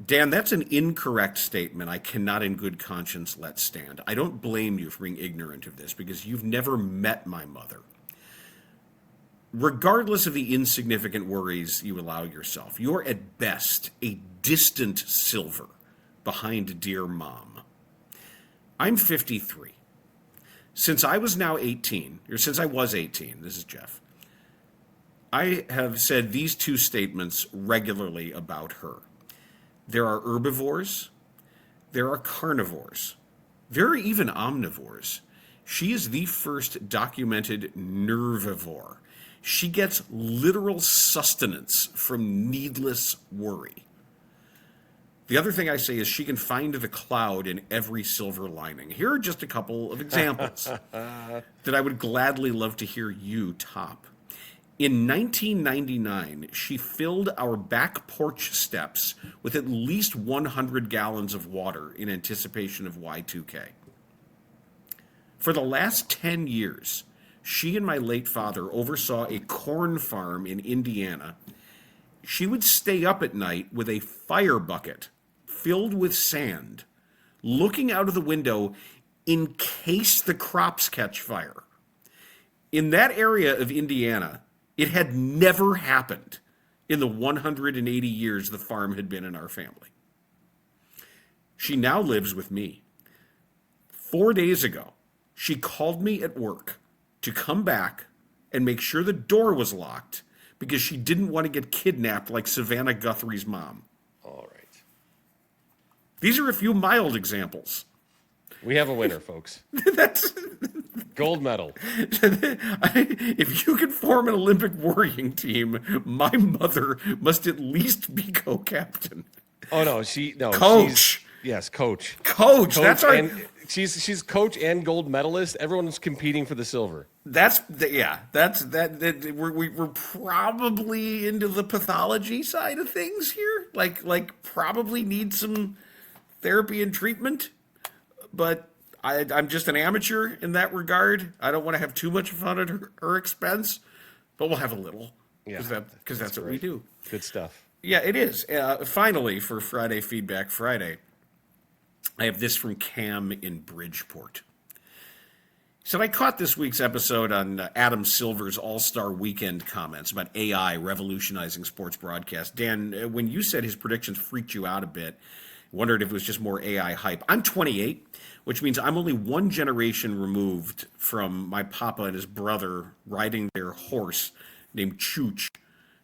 Dan, that's an incorrect statement I cannot in good conscience let stand. I don't blame you for being ignorant of this because you've never met my mother. Regardless of the insignificant worries you allow yourself, you're at best a distant silver behind dear mom. I'm 53. Since I was 18, this is Jeff, I have said these two statements regularly about her. There are herbivores, there are carnivores, there are even omnivores. She is the first documented nervivore. She gets literal sustenance from needless worry. The other thing I say is she can find the cloud in every silver lining. Here are just a couple of examples that I would gladly love to hear you top. In 1999, she filled our back porch steps with at least 100 gallons of water in anticipation of Y2K. For the last 10 years, she and my late father oversaw a corn farm in Indiana. She would stay up at night with a fire bucket filled with sand, looking out of the window in case the crops catch fire. In that area of Indiana, it had never happened in the 180 years the farm had been in our family. She now lives with me. 4 days ago, she called me at work to come back and make sure the door was locked because she didn't want to get kidnapped like Savannah Guthrie's mom. All right. These are a few mild examples. We have a winner, folks. That's gold medal. If you can form an Olympic worrying team, my mother must at least be co-captain. Oh no, coach. Yes, coach. Coach. That's our. And she's coach and gold medalist. Everyone's competing for the silver. That's that. We're probably into the pathology side of things here. Like probably need some therapy and treatment. But I'm just an amateur in that regard. I don't want to have too much fun at her expense, but we'll have a little. Yeah, because that's what we do. Good stuff. Yeah, it is. Finally, for Friday Feedback Friday, I have this from Cam in Bridgeport. He said, I caught this week's episode on Adam Silver's All-Star Weekend comments about AI revolutionizing sports broadcast. Dan, when you said his predictions freaked you out a bit, wondered if it was just more AI hype. I'm 28, which means I'm only one generation removed from my papa and his brother riding their horse named Chooch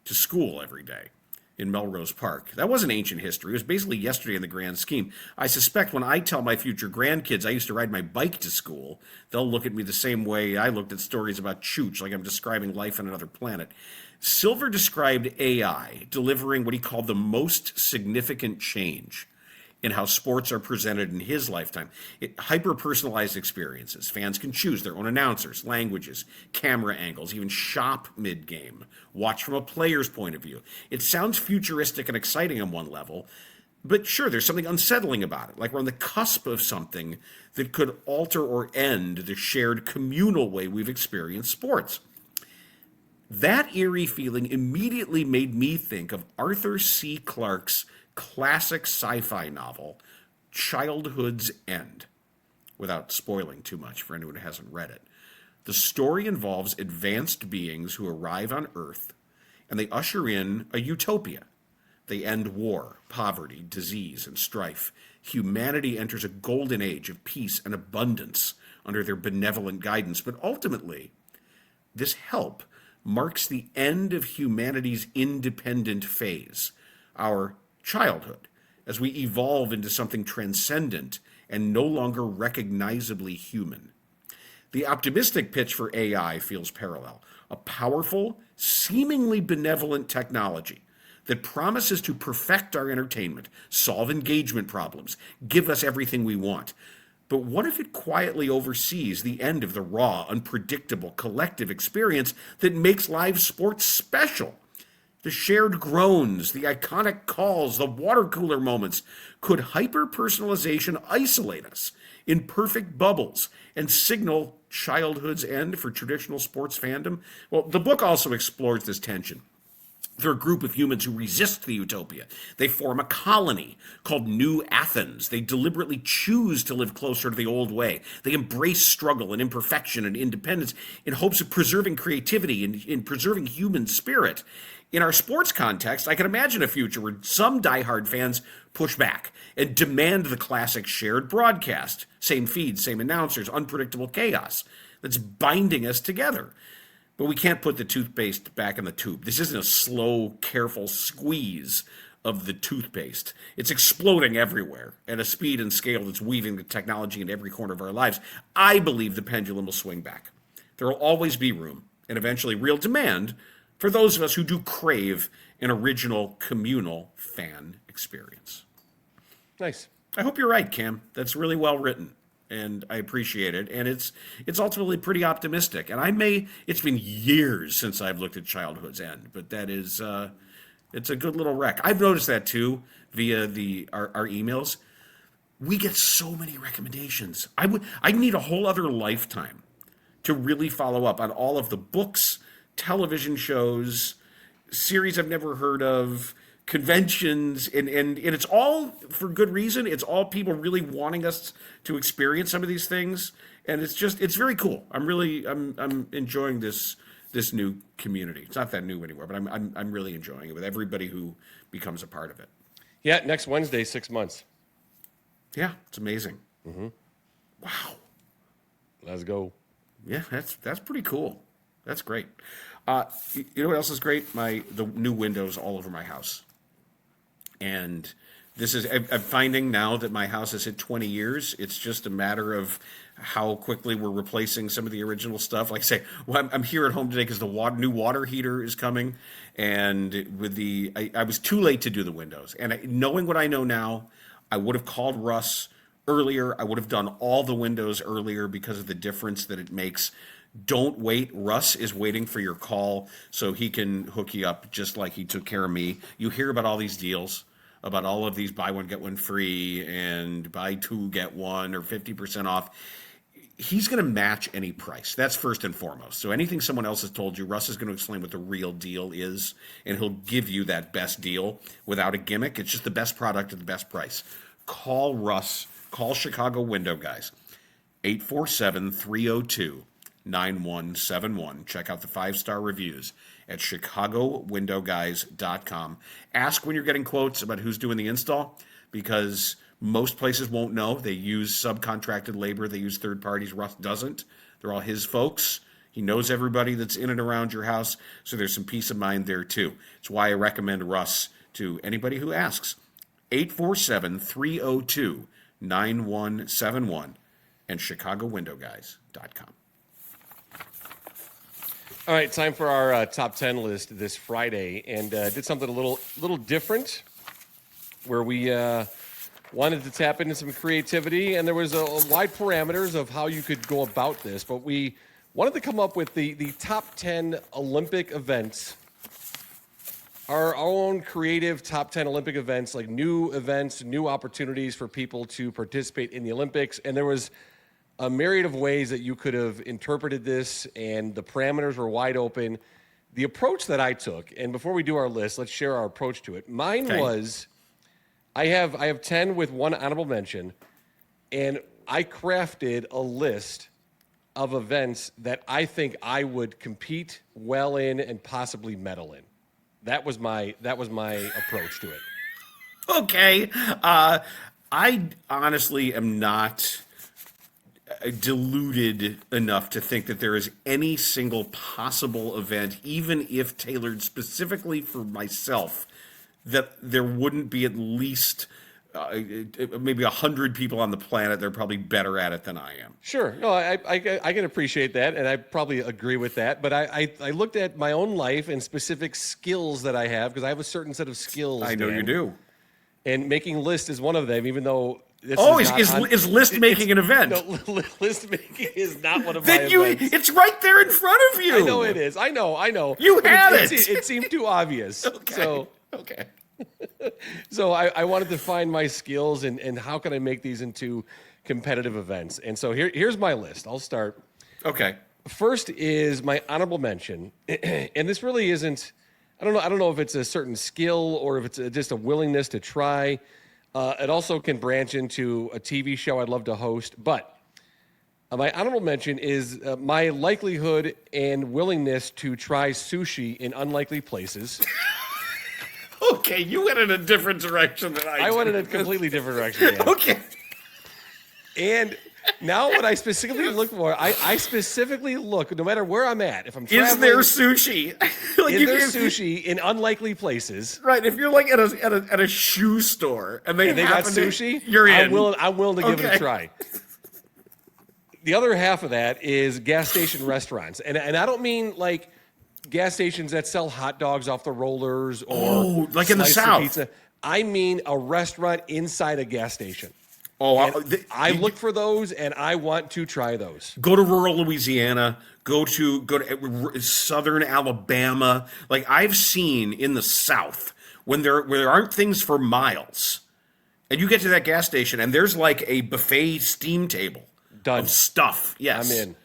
to school every day in Melrose Park. That wasn't ancient history. It was basically yesterday in the grand scheme. I suspect when I tell my future grandkids I used to ride my bike to school, they'll look at me the same way I looked at stories about Chooch, like I'm describing life on another planet. Silver described AI delivering what he called the most significant change in how sports are presented in his lifetime. Hyper-personalized experiences. Fans can choose their own announcers, languages, camera angles, even shop mid-game, watch from a player's point of view. It sounds futuristic and exciting on one level, but sure, there's something unsettling about it, like we're on the cusp of something that could alter or end the shared communal way we've experienced sports. That eerie feeling immediately made me think of Arthur C. Clarke's classic sci-fi novel, Childhood's End, without spoiling too much for anyone who hasn't read it. The story involves advanced beings who arrive on Earth, and they usher in a utopia. They end war, poverty, disease, and strife. Humanity enters a golden age of peace and abundance under their benevolent guidance, but ultimately, this help marks the end of humanity's independent phase, our childhood, as we evolve into something transcendent and no longer recognizably human. The optimistic pitch for AI feels parallel, a powerful, seemingly benevolent technology that promises to perfect our entertainment, solve engagement problems, give us everything we want. But what if it quietly oversees the end of the raw, unpredictable, collective experience that makes live sports special? The shared groans, the iconic calls, the water cooler moments. Could hyper-personalization isolate us in perfect bubbles and signal childhood's end for traditional sports fandom? Well, the book also explores this tension. They're a group of humans who resist the utopia. They form a colony called New Athens. They deliberately choose to live closer to the old way. They embrace struggle and imperfection and independence in hopes of preserving creativity and in preserving human spirit. In our sports context, I can imagine a future where some diehard fans push back and demand the classic shared broadcast. Same feed, same announcers, unpredictable chaos that's binding us together. But we can't put the toothpaste back in the tube. This isn't a slow, careful squeeze of the toothpaste. It's exploding everywhere at a speed and scale that's weaving the technology into every corner of our lives. I believe the pendulum will swing back. There will always be room and eventually real demand for those of us who do crave an original communal fan experience. Nice. I hope you're right, Cam. That's really well written. And I appreciate it. And it's ultimately pretty optimistic. And it's been years since I've looked at Childhood's End, but that is, it's a good little rec. I've noticed that too via our emails. We get so many recommendations. I'd need a whole other lifetime to really follow up on all of the books, television shows, series I've never heard of, conventions, and it's all for good reason. It's all people really wanting us to experience some of these things, and it's very cool. I'm enjoying this new community. It's not that new anymore, but I'm really enjoying it with everybody who becomes a part of it. Yeah, next Wednesday, 6 months. Yeah, it's amazing. Mm-hmm. Wow. Let's go. Yeah, that's pretty cool. That's great. You know what else is great? The new windows all over my house. And I'm finding now that my house has hit 20 years. It's just a matter of how quickly we're replacing some of the original stuff. Like I say, well, I'm here at home today because the new water heater is coming. And with I was too late to do the windows. And knowing what I know now, I would have called Russ earlier. I would have done all the windows earlier because of the difference that it makes. Don't wait. Russ is waiting for your call so he can hook you up just like he took care of me. You hear about all these deals, about all of these buy one, get one free and buy two, get one or 50% off. He's going to match any price. That's first and foremost. So anything someone else has told you, Russ is going to explain what the real deal is, and he'll give you that best deal without a gimmick. It's just the best product at the best price. Call Russ. Call Chicago Window Guys. 847-302-9171. Check out the 5-star reviews at chicagowindowguys.com. Ask when you're getting quotes about who's doing the install, because most places won't know. They use subcontracted labor. They use third parties. Russ doesn't. They're all his folks. He knows everybody that's in and around your house, so there's some peace of mind there too. It's why I recommend Russ to anybody who asks. 847-302-9171 and chicagowindowguys.com. All right, time for our top 10 list this Friday, and did something a little different, where we wanted to tap into some creativity, and there was a wide parameters of how you could go about this, but we wanted to come up with the top 10 Olympic events, our own creative top 10 Olympic events, like new events, new opportunities for people to participate in the Olympics. And there was a myriad of ways that you could have interpreted this, and the parameters were wide open. The approach that I took, and before we do our list, let's share our approach to it. Mine was, I have 10 with one honorable mention, and I crafted a list of events that I think I would compete well in and possibly medal in. That was my approach to it. Okay. I honestly am not deluded enough to think that there is any single possible event, even if tailored specifically for myself, that there wouldn't be at least maybe 100 people on the planet that are probably better at it than I am. Sure. No, I can appreciate that, and I probably agree with that. But I looked at my own life and specific skills that I have, because I have a certain set of skills. I know Dan, you do. And making lists is one of them, even though this is list making an event? No, list making is not one of my events. It's right there in front of you. I know it is. I know. You had it. It seemed too obvious. Okay. Okay. So I wanted to find my skills and how can I make these into competitive events. And so here's my list. I'll start. Okay. First is my honorable mention, and this really isn't. I don't know if it's a certain skill or if it's just a willingness to try. It also can branch into a TV show I'd love to host. But my honorable mention is my likelihood and willingness to try sushi in unlikely places. Okay, you went in a different direction than I did. I went in a completely different direction. Dan. Okay. And now what I specifically look for, I specifically look, no matter where I'm at, if I'm traveling. Is there sushi? Is there sushi in unlikely places? Right. If you're like at a shoe store and they got sushi, you're in. I'm willing to give it a try. The other half of that is gas station restaurants. And I don't mean like gas stations that sell hot dogs off the rollers or like in the South. Pizza. I mean a restaurant inside a gas station. I look for those, and I want to try those. Go to rural Louisiana. Go to southern Alabama. Like I've seen in the South when there aren't things for miles, and you get to that gas station, and there's like a buffet steam table of stuff. Yes, I'm in.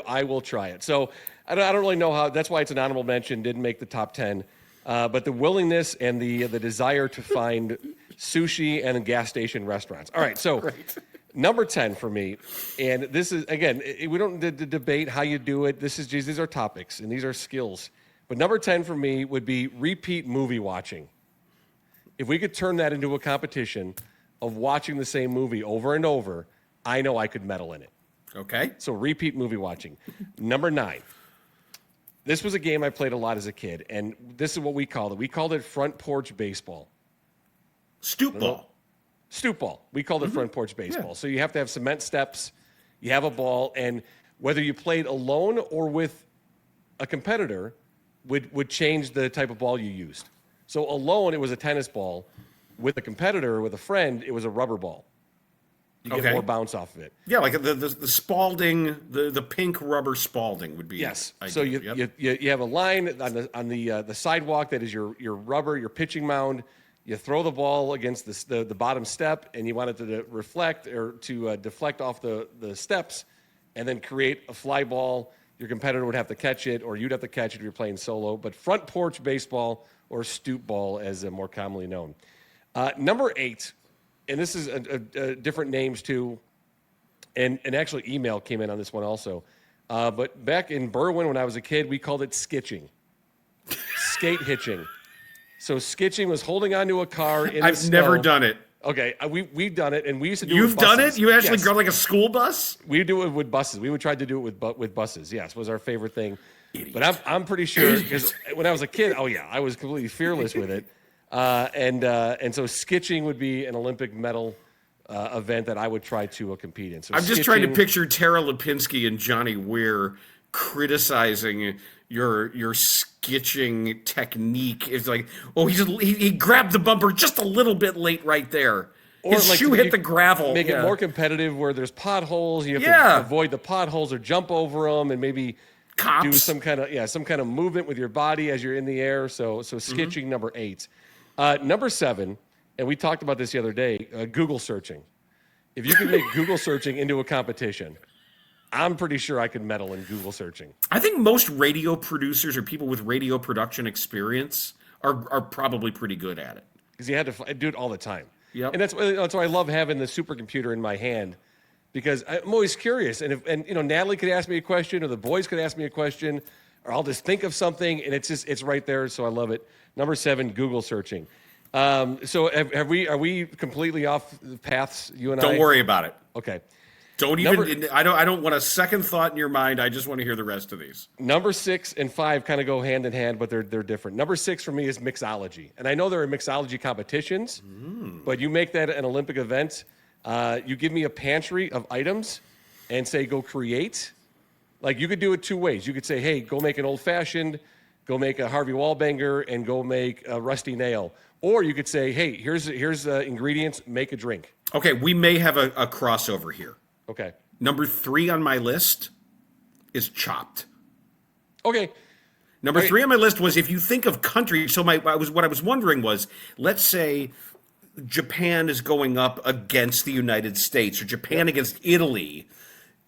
I will try it. So I don't really know how. That's why it's an honorable mention. Didn't make the top 10, but the willingness and the desire to find sushi and gas station restaurants. All right, so number 10 for me, and this is, again, we don't debate how you do it. These are topics, and these are skills. But number 10 for me would be repeat movie watching. If we could turn that into a competition of watching the same movie over and over, I know I could medal in it. Okay. So repeat movie watching. Number 9. This was a game I played a lot as a kid, and this is what we called it. We called it front porch baseball. Stoop ball. Stoop ball. We called it front porch baseball. Yeah. So you have to have cement steps, you have a ball, and whether you played alone or with a competitor would change the type of ball you used. So alone, it was a tennis ball. With a competitor, with a friend, it was a rubber ball. You get more bounce off of it. Yeah, like the Spalding, the pink rubber Spalding would be. Yes. So you have a line on the sidewalk that is your rubber, your pitching mound. You throw the ball against the bottom step, and you want it to reflect or to deflect off the steps, and then create a fly ball. Your competitor would have to catch it, or you'd have to catch it if you're playing solo. But front porch baseball, or stoop ball, as more commonly known. Number 8, and this is a different names too, and actually email came in on this one also. But back in Berwyn when I was a kid, we called it skitching, skate hitching. So skitching was holding onto a car in the snow. I've never done it. Okay, we've done it, and we used to do it You've with buses. done it? You actually go like a school bus? We do it with buses. We would try to do it with buses. Yes, was our favorite thing. Idiot. But I'm pretty sure, because when I was a kid, I was completely fearless with it. And so skitching would be an Olympic medal event that I would try to compete in. So I'm just trying to picture Tara Lipinski and Johnny Weir criticizing your skitching technique. It's like, he grabbed the bumper just a little bit late right there. Or his like shoe hit the gravel. Make Yeah. it more competitive where there's potholes. You have Yeah. to avoid the potholes or jump over them, and maybe do Cops. some kind of movement with your body as you're in the air. So skitching number 8. Number 7, and we talked about this the other day. Google searching. If you can make Google searching into a competition, I'm pretty sure I could medal in Google searching. I think most radio producers or people with radio production experience are probably pretty good at it. Because you had to do it all the time. Yep. And that's why I love having the supercomputer in my hand, because I'm always curious. And Natalie could ask me a question, or the boys could ask me a question, or I'll just think of something, and it's right there. So I love it. Number 7, Google searching. So are we completely off the paths? You and I. Don't worry about it. Okay. Don't even. I don't want a second thought in your mind. I just want to hear the rest of these. Number 6 and 5 kind of go hand in hand, but they're different. Number 6 for me is mixology, and I know there are mixology competitions, but you make that an Olympic event. You give me a pantry of items, and say go create. Like you could do it 2 ways. You could say, hey, go make an old fashioned, go make a Harvey Wallbanger, and go make a rusty nail. Or you could say, hey, here's ingredients, make a drink. Okay, we may have a crossover here. Okay. Number 3 on my list is Chopped. Okay. Number 3 on my list was, if you think of country. So what I was wondering was, let's say Japan is going up against the United States, or Japan against Italy.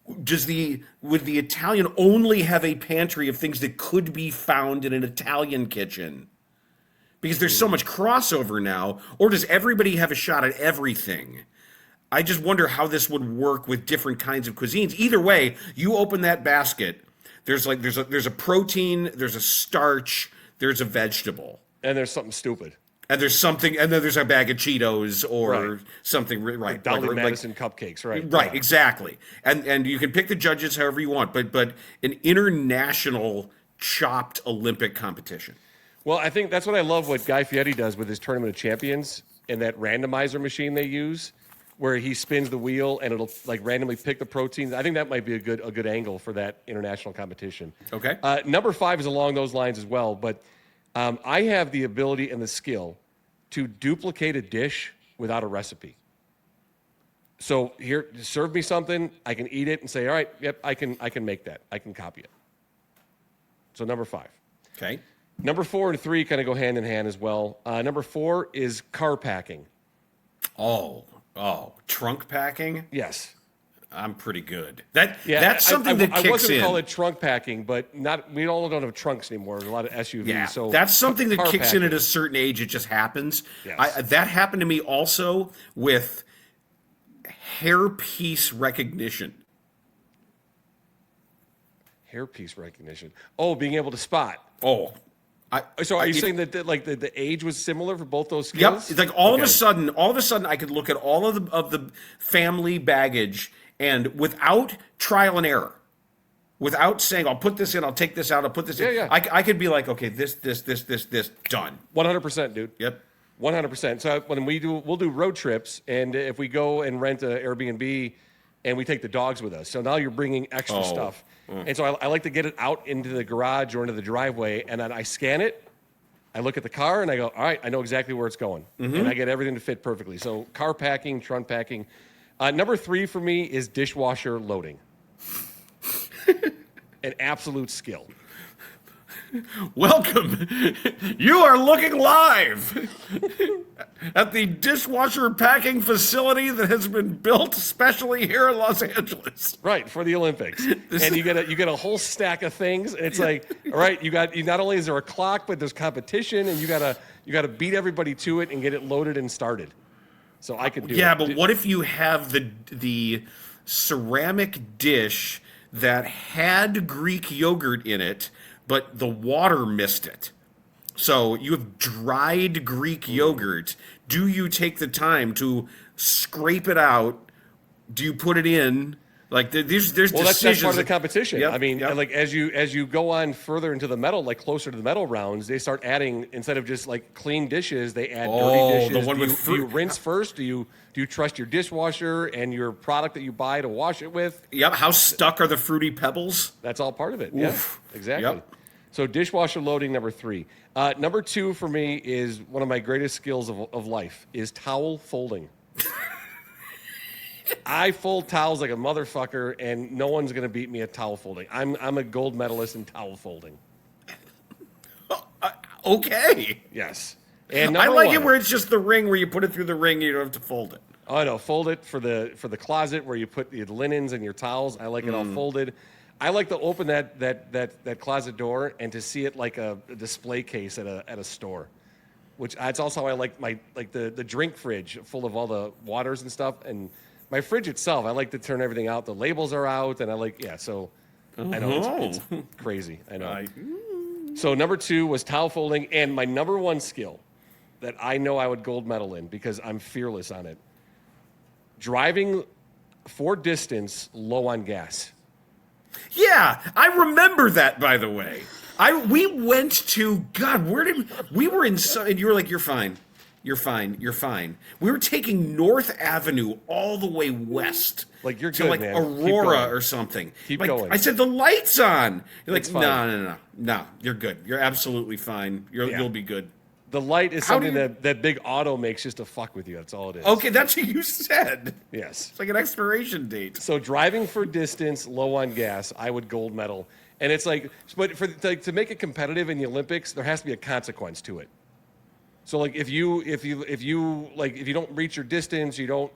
Would the Italian only have a pantry of things that could be found in an Italian kitchen? Because there's so much crossover now. Or does everybody have a shot at everything? I just wonder how this would work with different kinds of cuisines. Either way, you open that basket, there's a protein, there's a starch, there's a vegetable. And there's something stupid. And then there's a bag of Cheetos or Right. something, right? Like Dolly Madison cupcakes, right? Right, Yeah. exactly. And you can pick the judges however you want, but an international Chopped Olympic competition. Well, I think that's what I love what Guy Fieri does with his Tournament of Champions and that randomizer machine they use, where he spins the wheel and it'll like randomly pick the proteins. I think that might be a good angle for that international competition. Okay. Number 5 is along those lines as well, but I have the ability and the skill to duplicate a dish without a recipe. So here, serve me something, I can eat it and say, all right, yep, I can make that. I can copy it. So number 5. Okay. Number 4 and 3 kind of go hand in hand as well. Number 4 is car packing. Oh, trunk packing? Yes. I'm pretty good. That's something that kicks I wasn't in. call it trunk packing, but we all don't have trunks anymore. There's a lot of SUVs. Yeah, So that's something that car kicks packing. in at a certain age. It just happens. Yes. That happened to me also with hairpiece recognition. Hairpiece recognition. Oh, being able to spot. Oh, So are you saying that the age was similar for both those skills? Yep. It's like all of a sudden, I could look at all of the family baggage, and without trial and error, without saying, "I'll put this in, I'll take this out, I'll put this in," Yeah. I could be like, "Okay, this, done." 100%, dude. Yep. 100%. So when we'll do road trips, and if we go and rent an Airbnb, and we take the dogs with us, so now you're bringing extra stuff. And so I like to get it out into the garage or into the driveway, and then I scan it. I look at the car, and I go, all right, I know exactly where it's going. And I get everything to fit perfectly. So car packing, trunk packing. Number 3 for me is dishwasher loading. An absolute skill. Welcome. You are looking live at the dishwasher packing facility that has been built especially here in Los Angeles. Right, for the Olympics. And you get a whole stack of things, and it's like, all right, you not only is there a clock, but there's competition, and you gotta beat everybody to it and get it loaded and started. So I could do it. Yeah, but what if you have the ceramic dish that had Greek yogurt in it, but the water missed it? So you have dried Greek yogurt. Do you take the time to scrape it out? Do you put it in? Like there's decisions. That's part of the competition. Yep, I mean, yep. like as you go on further into the medal, like closer to the medal rounds, they start adding, instead of just like clean dishes, they add dirty dishes. The one with do you rinse first? Do you trust your dishwasher and your product that you buy to wash it with? Yep. How stuck are the fruity pebbles? That's all part of it. Oof. Yeah, exactly. Yep. So dishwasher loading, number 3. Number 2 for me is one of my greatest skills of life is towel folding. I fold towels like a motherfucker, and no one's gonna beat me at towel folding. I'm a gold medalist in towel folding. Okay. Yes. And I number like one, it where it's just the ring where you put it through the ring and you don't have to fold it. Oh no, fold it for the closet where you put your linens and your towels. I like it all folded. I like to open that closet door and to see it like a display case at a store. Which that's also how I like the drink fridge full of all the waters and stuff. And my fridge itself, I like to turn everything out. The labels are out, and I like so I know it's crazy. I know. So number 2 was towel folding, and my number 1 skill that I know I would gold medal in because I'm fearless on it. Driving for distance low on gas. Yeah, I remember that, by the way. We went to, God, we were in, and you were like, you're fine. You're fine. We were taking North Avenue all the way west. Like, you're to good, like man. Aurora or something. Keep like, going. I said, the light's on. You're like, It's fine. no, you're good. You're absolutely fine. You'll be good. The light is How do something that big auto makes just to fuck with you. That's all it is. Okay, that's what you said. Yes. It's like an expiration date. So driving for distance, low on gas, I would gold medal. And it's like, but to make it competitive in the Olympics, there has to be a consequence to it. So like if you don't reach your distance, you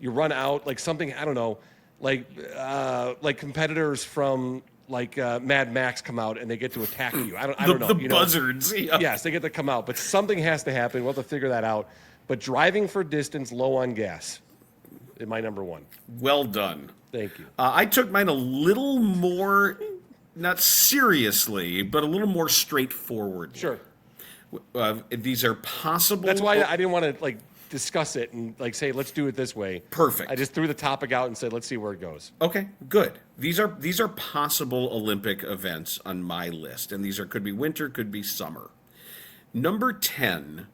run out, like something, I don't know, like competitors from Mad Max come out and they get to attack you. I don't know. The buzzards. Yeah. Yes, they get to come out, but something has to happen. We'll have to figure that out. But driving for distance, low on gas, is my number 1. Well done. Thank you. I took mine a little more, not seriously, but a little more straightforward. Sure. These are possible. That's why I didn't want to discuss it and say let's do it this way. Perfect. I just threw the topic out and said let's see where it goes. Okay, good. These are possible Olympic events on my list, and could be winter, could be summer. Number 10,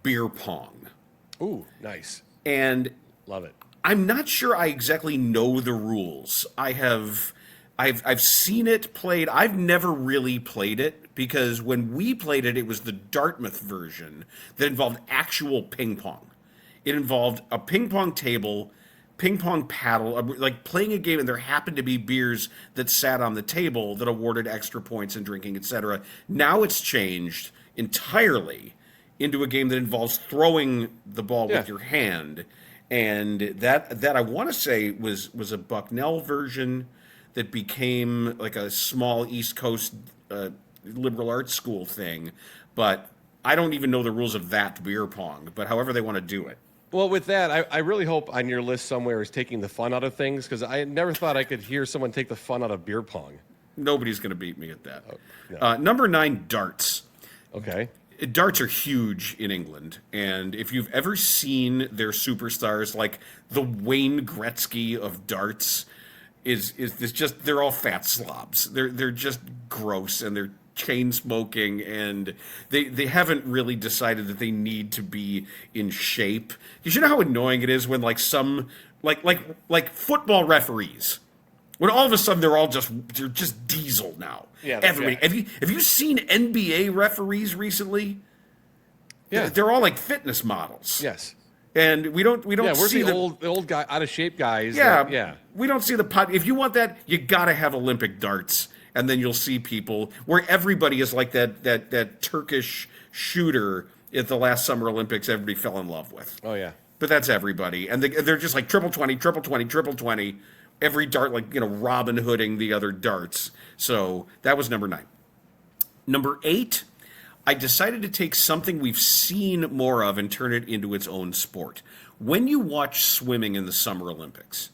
beer pong. Ooh, nice. And Love it. I'm not sure I exactly know the rules. I've seen it played. I've never really played it because when we played it, it was the Dartmouth version that involved actual ping pong. It involved a ping pong table, ping pong paddle, like playing a game, and there happened to be beers that sat on the table that awarded extra points and drinking, etc. Now it's changed entirely into a game that involves throwing the ball with your hand, and that I want to say was a Bucknell version that became like a small East Coast liberal arts school thing, but I don't even know the rules of that beer pong, but however they want to do it. Well, with that, I really hope on your list somewhere is taking the fun out of things because I never thought I could hear someone take the fun out of beer pong. Nobody's going to beat me at that. No. Number 9, darts. Okay. Darts are huge in England, and if you've ever seen their superstars, like the Wayne Gretzky of darts, is this just, they're all fat slobs. They're just gross, and they're chain smoking, and they haven't really decided that they need to be in shape. You know how annoying it is when like some like football referees, when all of a sudden they're just diesel now. Yeah, everybody. Have you seen NBA referees recently? Yeah, they're all like fitness models. Yes. And we don't where's see the old guy, out of shape guys? Yeah. We don't see the pot. If you want that, you got to have Olympic darts, and then you'll see people where everybody is like that Turkish shooter at the last Summer Olympics. Everybody fell in love with. Oh yeah. But that's everybody, and they're just like triple 20, triple 20, triple 20. Every dart, like Robin Hooding the other darts. So that was number 9. Number 8. I decided to take something we've seen more of and turn it into its own sport. When you watch swimming in the Summer Olympics,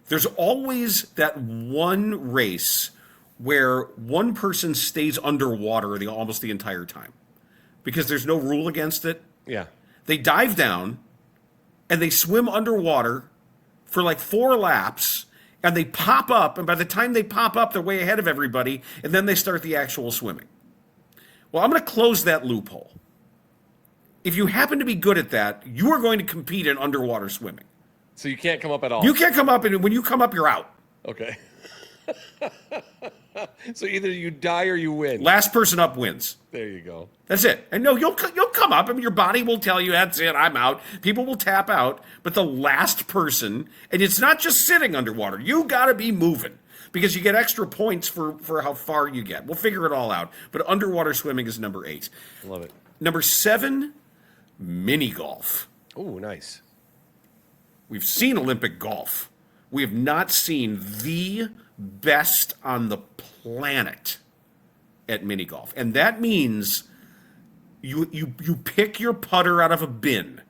there's always that one race where one person stays underwater almost the entire time because there's no rule against it. Yeah. They dive down and they swim underwater for like 4 laps, and they pop up, and by the time they pop up, they're way ahead of everybody, and then they start the actual swimming. Well, I'm going to close that loophole. If you happen to be good at that, you are going to compete in underwater swimming. So you can't come up at all. You can't come up, and when you come up, you're out. Okay. So either you die or you win. Last person up wins. There you go. That's it. And no, you'll come up. I mean, your body will tell you, that's it, I'm out. People will tap out. But the last person, and it's not just sitting underwater. You got to be moving because you get extra points for how far you get. We'll figure it all out. But underwater swimming is number 8. Love it. Number 7, mini golf. Oh, nice. We've seen Olympic golf. We have not seen the best on the planet at mini golf. And that means you pick your putter out of a bin.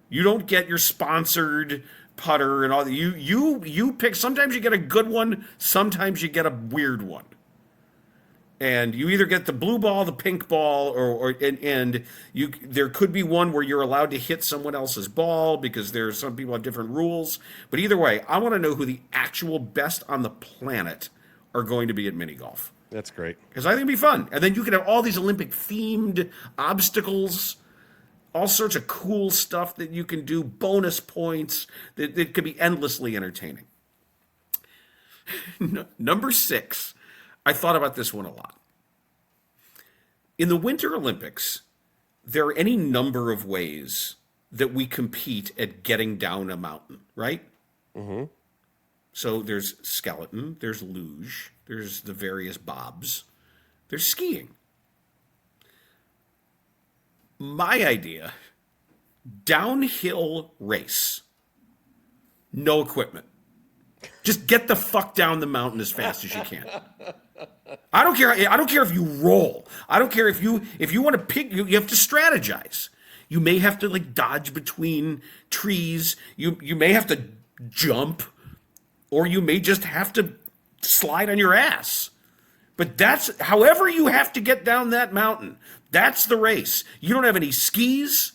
You don't get your sponsored putter and all that. You pick. Sometimes you get a good one, sometimes you get a weird one. And you either get the blue ball, the pink ball, and there could be one where you're allowed to hit someone else's ball because some people have different rules. But either way, I want to know who the actual best on the planet are going to be at mini golf. That's great. Because I think it'd be fun. And then you could have all these Olympic themed obstacles, all sorts of cool stuff that you can do, bonus points that could be endlessly entertaining. Number 6. I thought about this one a lot. In the Winter Olympics, there are any number of ways that we compete at getting down a mountain, right? Mm-hmm. So there's skeleton, there's luge, there's the various bobs, there's skiing. My idea, downhill race, no equipment. Just get the fuck down the mountain as fast as you can. I don't care. I don't care if you roll. I don't care if you want to pick. You have to strategize. You may have to dodge between trees. You may have to jump, or you may just have to slide on your ass. But that's however you have to get down that mountain. That's the race. You don't have any skis.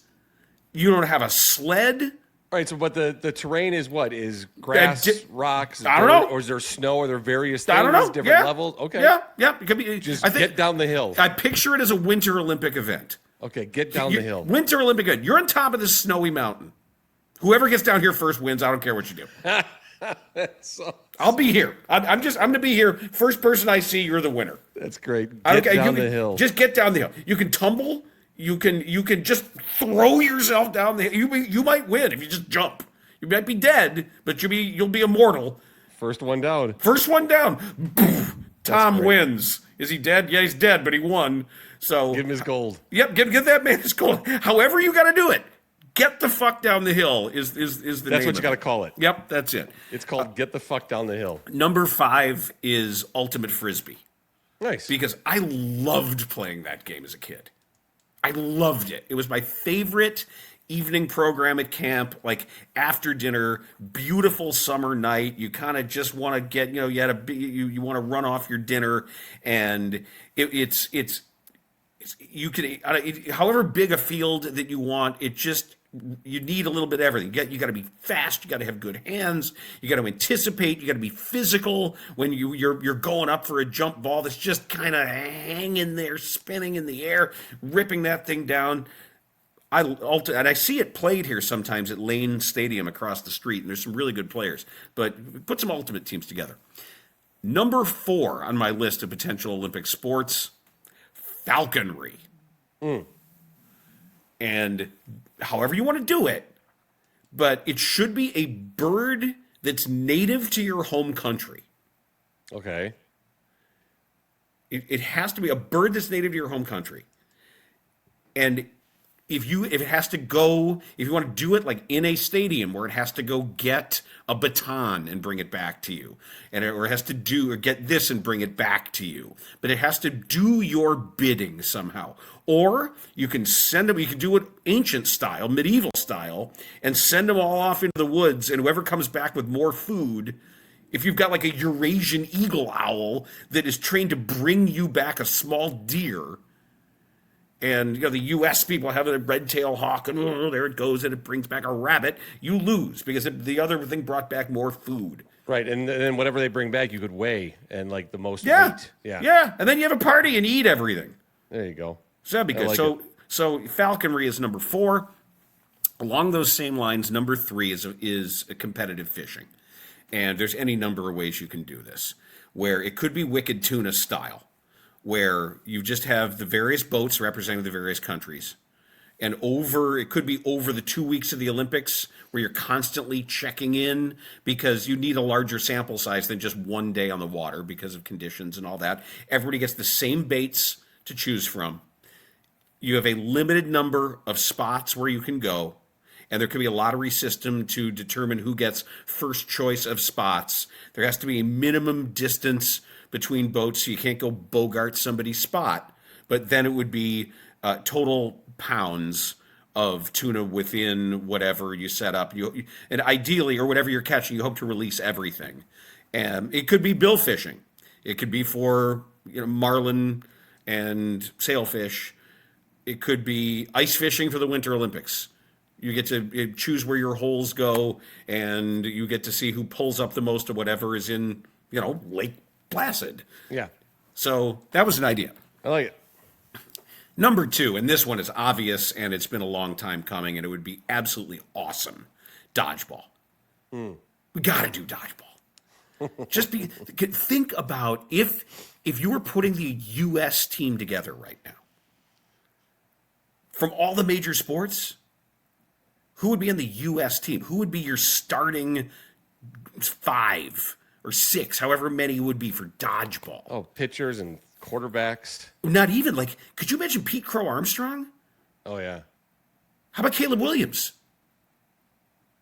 You don't have a sled. All right, so but the terrain is what? Is grass, rocks, I don't dirt, know. or is there snow? Are there various things, I don't know. different levels? Okay. Yeah. It could be. Just get down the hill. I picture it as a Winter Olympic event. Okay, get down the hill. Winter Olympic event. You're on top of this snowy mountain. Whoever gets down here first wins. I don't care what you do. I'll be here. I'm going to be here. First person I see, you're the winner. That's great. Get down the hill. Just get down the hill. You can tumble. You can just throw yourself down the hill. You might win if you just jump. You might be dead, but you'll be immortal. First one down. First one down. Tom wins. Is he dead? Yeah, he's dead, but he won. So give him his gold. Yep, give that man his gold. However you got to do it, get the fuck down the hill is the That's name what you got to call it. Yep, that's it. It's called get the fuck down the hill. Number 5 is Ultimate Frisbee. Nice. Because I loved playing that game as a kid. I loved it. It was my favorite evening program at camp, after dinner, beautiful summer night. You kind of just want to get, you want to run off your dinner, and it's you can, however big a field that you want, you need a little bit of everything. You got to be fast. You got to have good hands. You got to anticipate. You got to be physical when you're going up for a jump ball that's just kind of hanging there, spinning in the air, ripping that thing down. And I see it played here sometimes at Lane Stadium across the street, and there's some really good players. But put some ultimate teams together. Number 4 on my list of potential Olympic sports, falconry. And however you want to do it, but it should be a bird that's native to your home country. Okay. It has to be a bird that's native to your home country. And if you want to do it in a stadium where it has to go get a baton and bring it back to you, or it has to get this and bring it back to you, but it has to do your bidding somehow. Or you can you can do it ancient style, medieval style, and send them all off into the woods, and whoever comes back with more food, if you've got a Eurasian eagle owl that is trained to bring you back a small deer, and the U.S. people have a red-tailed hawk, and there it goes, and it brings back a rabbit, you lose, because the other thing brought back more food. Right, and then whatever they bring back, you could weigh, and the most weight. Yeah, and then you have a party and eat everything. There you go. So that'd be good. So falconry is number 4. Along those same lines, number 3 is competitive fishing. And there's any number of ways you can do this, where it could be Wicked Tuna style, where you just have the various boats representing the various countries. And it could be over the 2 weeks of the Olympics, where you're constantly checking in because you need a larger sample size than just one day on the water because of conditions and all that. Everybody gets the same baits to choose from. You have a limited number of spots where you can go, and there could be a lottery system to determine who gets first choice of spots. There has to be a minimum distance between boats, so you can't go bogart somebody's spot, but then it would be total pounds of tuna within whatever you set up. And ideally, or whatever you're catching, you hope to release everything. And it could be bill fishing. It could be for marlin and sailfish. It could be ice fishing for the Winter Olympics. You get to choose where your holes go, and you get to see who pulls up the most of whatever is in, Lake Placid. Yeah. So that was an idea. I like it. Number 2, and this one is obvious, and it's been a long time coming, and it would be absolutely awesome. Dodgeball. We got to do dodgeball. Think about if you were putting the U.S. team together right now, from all the major sports, who would be on the U.S. team? Who would be your starting 5 or 6, however many would be for dodgeball? Oh, pitchers and quarterbacks. Not even, could you imagine Pete Crow Armstrong? Oh, yeah. How about Caleb Williams?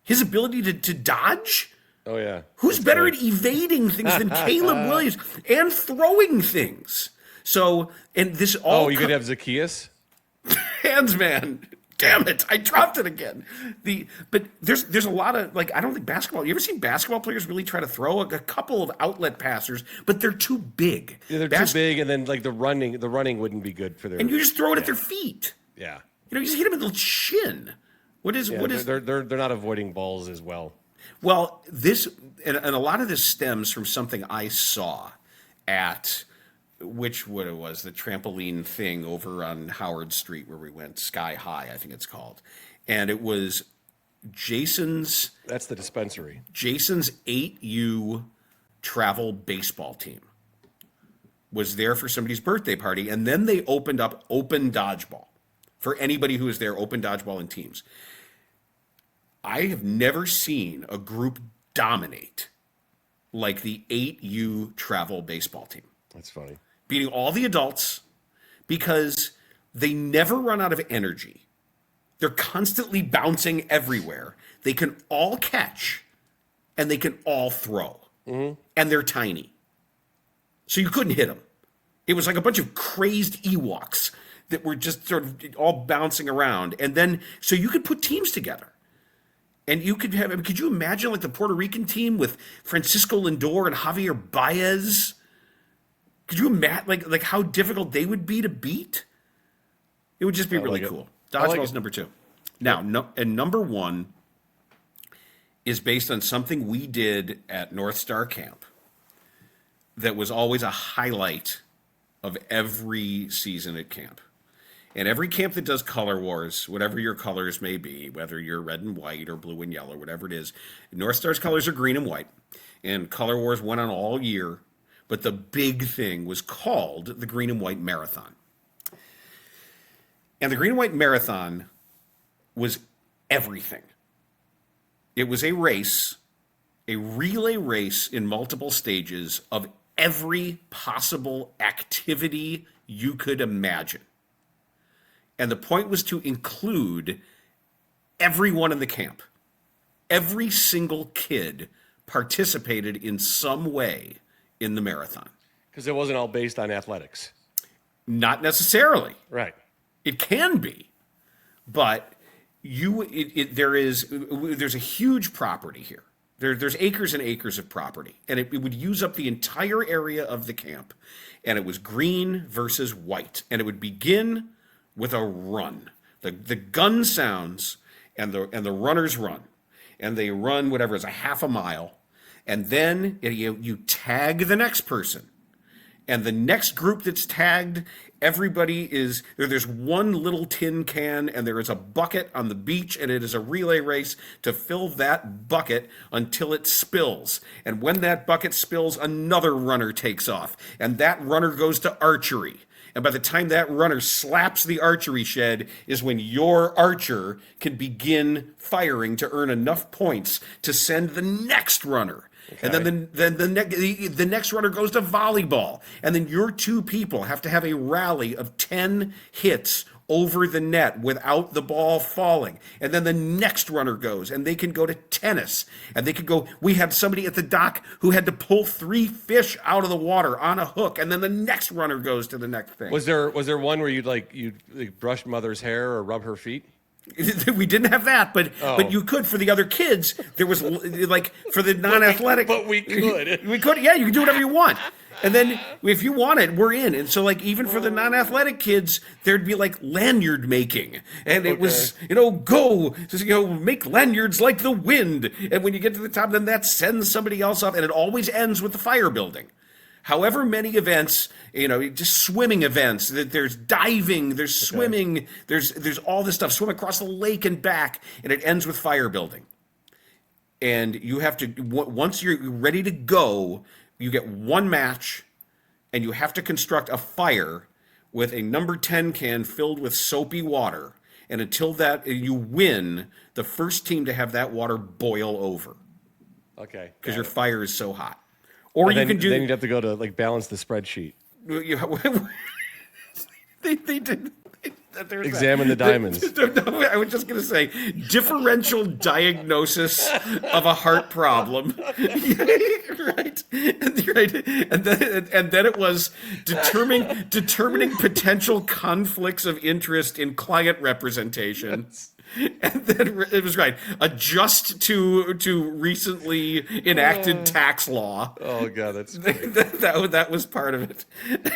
His ability to dodge? Oh, yeah. Who's better at evading things than Caleb Williams and throwing things? So, and this all... Oh, you could have Zacchaeus? Hands, man. Damn it, I dropped it again. But there's a lot of, I don't think basketball, you ever seen basketball players really try to throw? A couple of outlet passers, but they're too big. Yeah, they're too big, and then the running wouldn't be good for their... And you just throw it at their feet. Yeah. You just hit them in the shin. What is... They're not avoiding balls as well. Well, this, and a lot of this stems from something I saw at... what it was, the trampoline thing over on Howard Street where we went, Sky High, I think it's called. And it was That's the dispensary. Jason's 8U travel baseball team was there for somebody's birthday party. And then they opened up open dodgeball for anybody who was there, open dodgeball in teams. I have never seen a group dominate like the 8U travel baseball team. That's funny. Beating all the adults because they never run out of energy. They're constantly bouncing everywhere. They can all catch and they can all throw. Mm-hmm. And they're tiny. So you couldn't hit them. It was like a bunch of crazed Ewoks that were just sort of all bouncing around. And then, so you could put teams together. And you could have, could you imagine the Puerto Rican team with Francisco Lindor and Javier Baez? Could you imagine how difficult they would be to beat? It would just be really cool. Dodgeball's number 2. Now, and number 1 is based on something we did at North Star Camp that was always a highlight of every season at camp. And every camp that does Color Wars, whatever your colors may be, whether you're red and white or blue and yellow, whatever it is, North Star's colors are green and white. And Color Wars went on all year. But the big thing was called the Green and White Marathon. And the Green and White Marathon was everything. It was a race, a relay race in multiple stages of every possible activity you could imagine. And the point was to include everyone in the camp. Every single kid participated in some way in the marathon. Because it wasn't all based on athletics. Not necessarily. Right. It can be. But there's a huge property here. There's acres and acres of property. And it would use up the entire area of the camp. And it was green versus white. And it would begin with a run. The gun sounds and the runners run. And they run whatever is a half a mile. And then you tag the next person. and the next group that's tagged, everybody is there's one little tin can, and there is a bucket on the beach, and it is a relay race to fill that bucket until it spills. And when that bucket spills, another runner takes off, and that runner goes to archery. And by the time that runner slaps the archery shed is when your archer can begin firing to earn enough points to send the next runner. Okay. And then the next runner goes to volleyball. And then your two people have to have a rally of 10 hits over the net without the ball falling. And then the next runner goes, and they can go to tennis. And they could go, we had somebody at the dock who had to pull 3 fish out of the water on a hook, and then the next runner goes to the next thing. Was there one where you'd brush mother's hair or rub her feet? We didn't have that, but you could for the other kids. There was like for the non-athletic. But we could. We could, yeah, you can do whatever you want. And then if you want it, we're in. And so like even for the non-athletic kids, there'd be like lanyard making. And it was, go, make lanyards like the wind. And when you get to the top, then that sends somebody else up. And it always ends with the fire building. However many events, just swimming events, there's diving, there's swimming, there's all this stuff, swim across the lake and back, and it ends with fire building. And you have to, once you're ready to go, you get one match, and you have to construct a fire with a number 10 can filled with soapy water. And until that, you win, the first team to have that water boil over. Okay. Because your fire is so hot. Or and you can do. Then you'd have to go to balance the spreadsheet. They did. Examine the diamonds. No, I was just going to say differential diagnosis of a heart problem. Right. And then it was determining potential conflicts of interest in client representation. And then it was right. Adjust to recently enacted tax law. Oh god, that's great. that was part of it.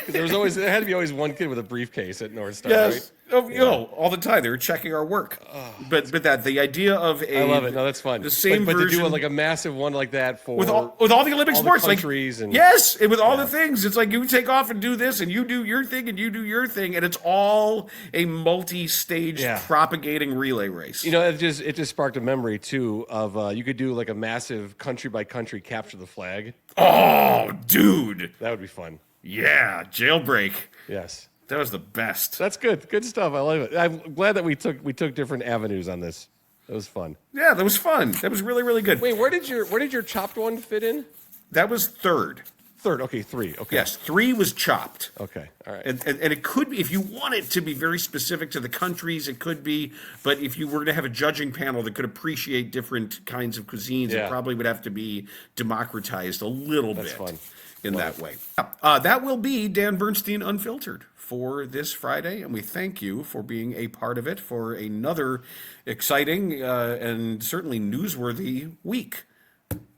There had to be always one kid with a briefcase at North Star. Yes. Right? Oh, all the time they were checking our work. But the idea of I love it. No, that's fun. The same but version, to do a massive one like that for with all the Olympic sports, the countries, and yes, and with all the things, it's like you take off and do this, and you do your thing, and you do your thing, and it's all a multi-stage propagating relay race. It just sparked a memory too of you could do like a massive country by country capture the flag. Oh, dude, that would be fun. Yeah, jailbreak. Yes. That was the best. That's good. Good stuff. I love it. I'm glad that we took different avenues on this. That was fun. Yeah, that was fun. That was really, really good. Wait, where did your chopped one fit in? That was third. Third. Okay, 3. Okay. Yes, 3 was chopped. Okay. All right. And it could be, if you want it to be very specific to the countries, it could be. But if you were to have a judging panel that could appreciate different kinds of cuisines, it probably would have to be democratized a little bit. Fun. In that way. That will be Dan Bernstein Unfiltered for this Friday, and we thank you for being a part of it for another exciting and certainly newsworthy week.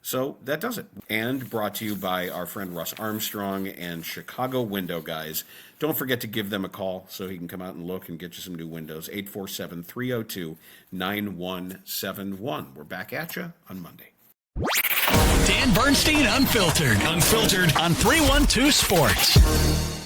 So that does it. And brought to you by our friend Russ Armstrong and Chicago Window Guys. Don't forget to give them a call so he can come out and look and get you some new windows. 847-302-9171. We're back at you on Monday. Dan Bernstein Unfiltered on 312 Sports.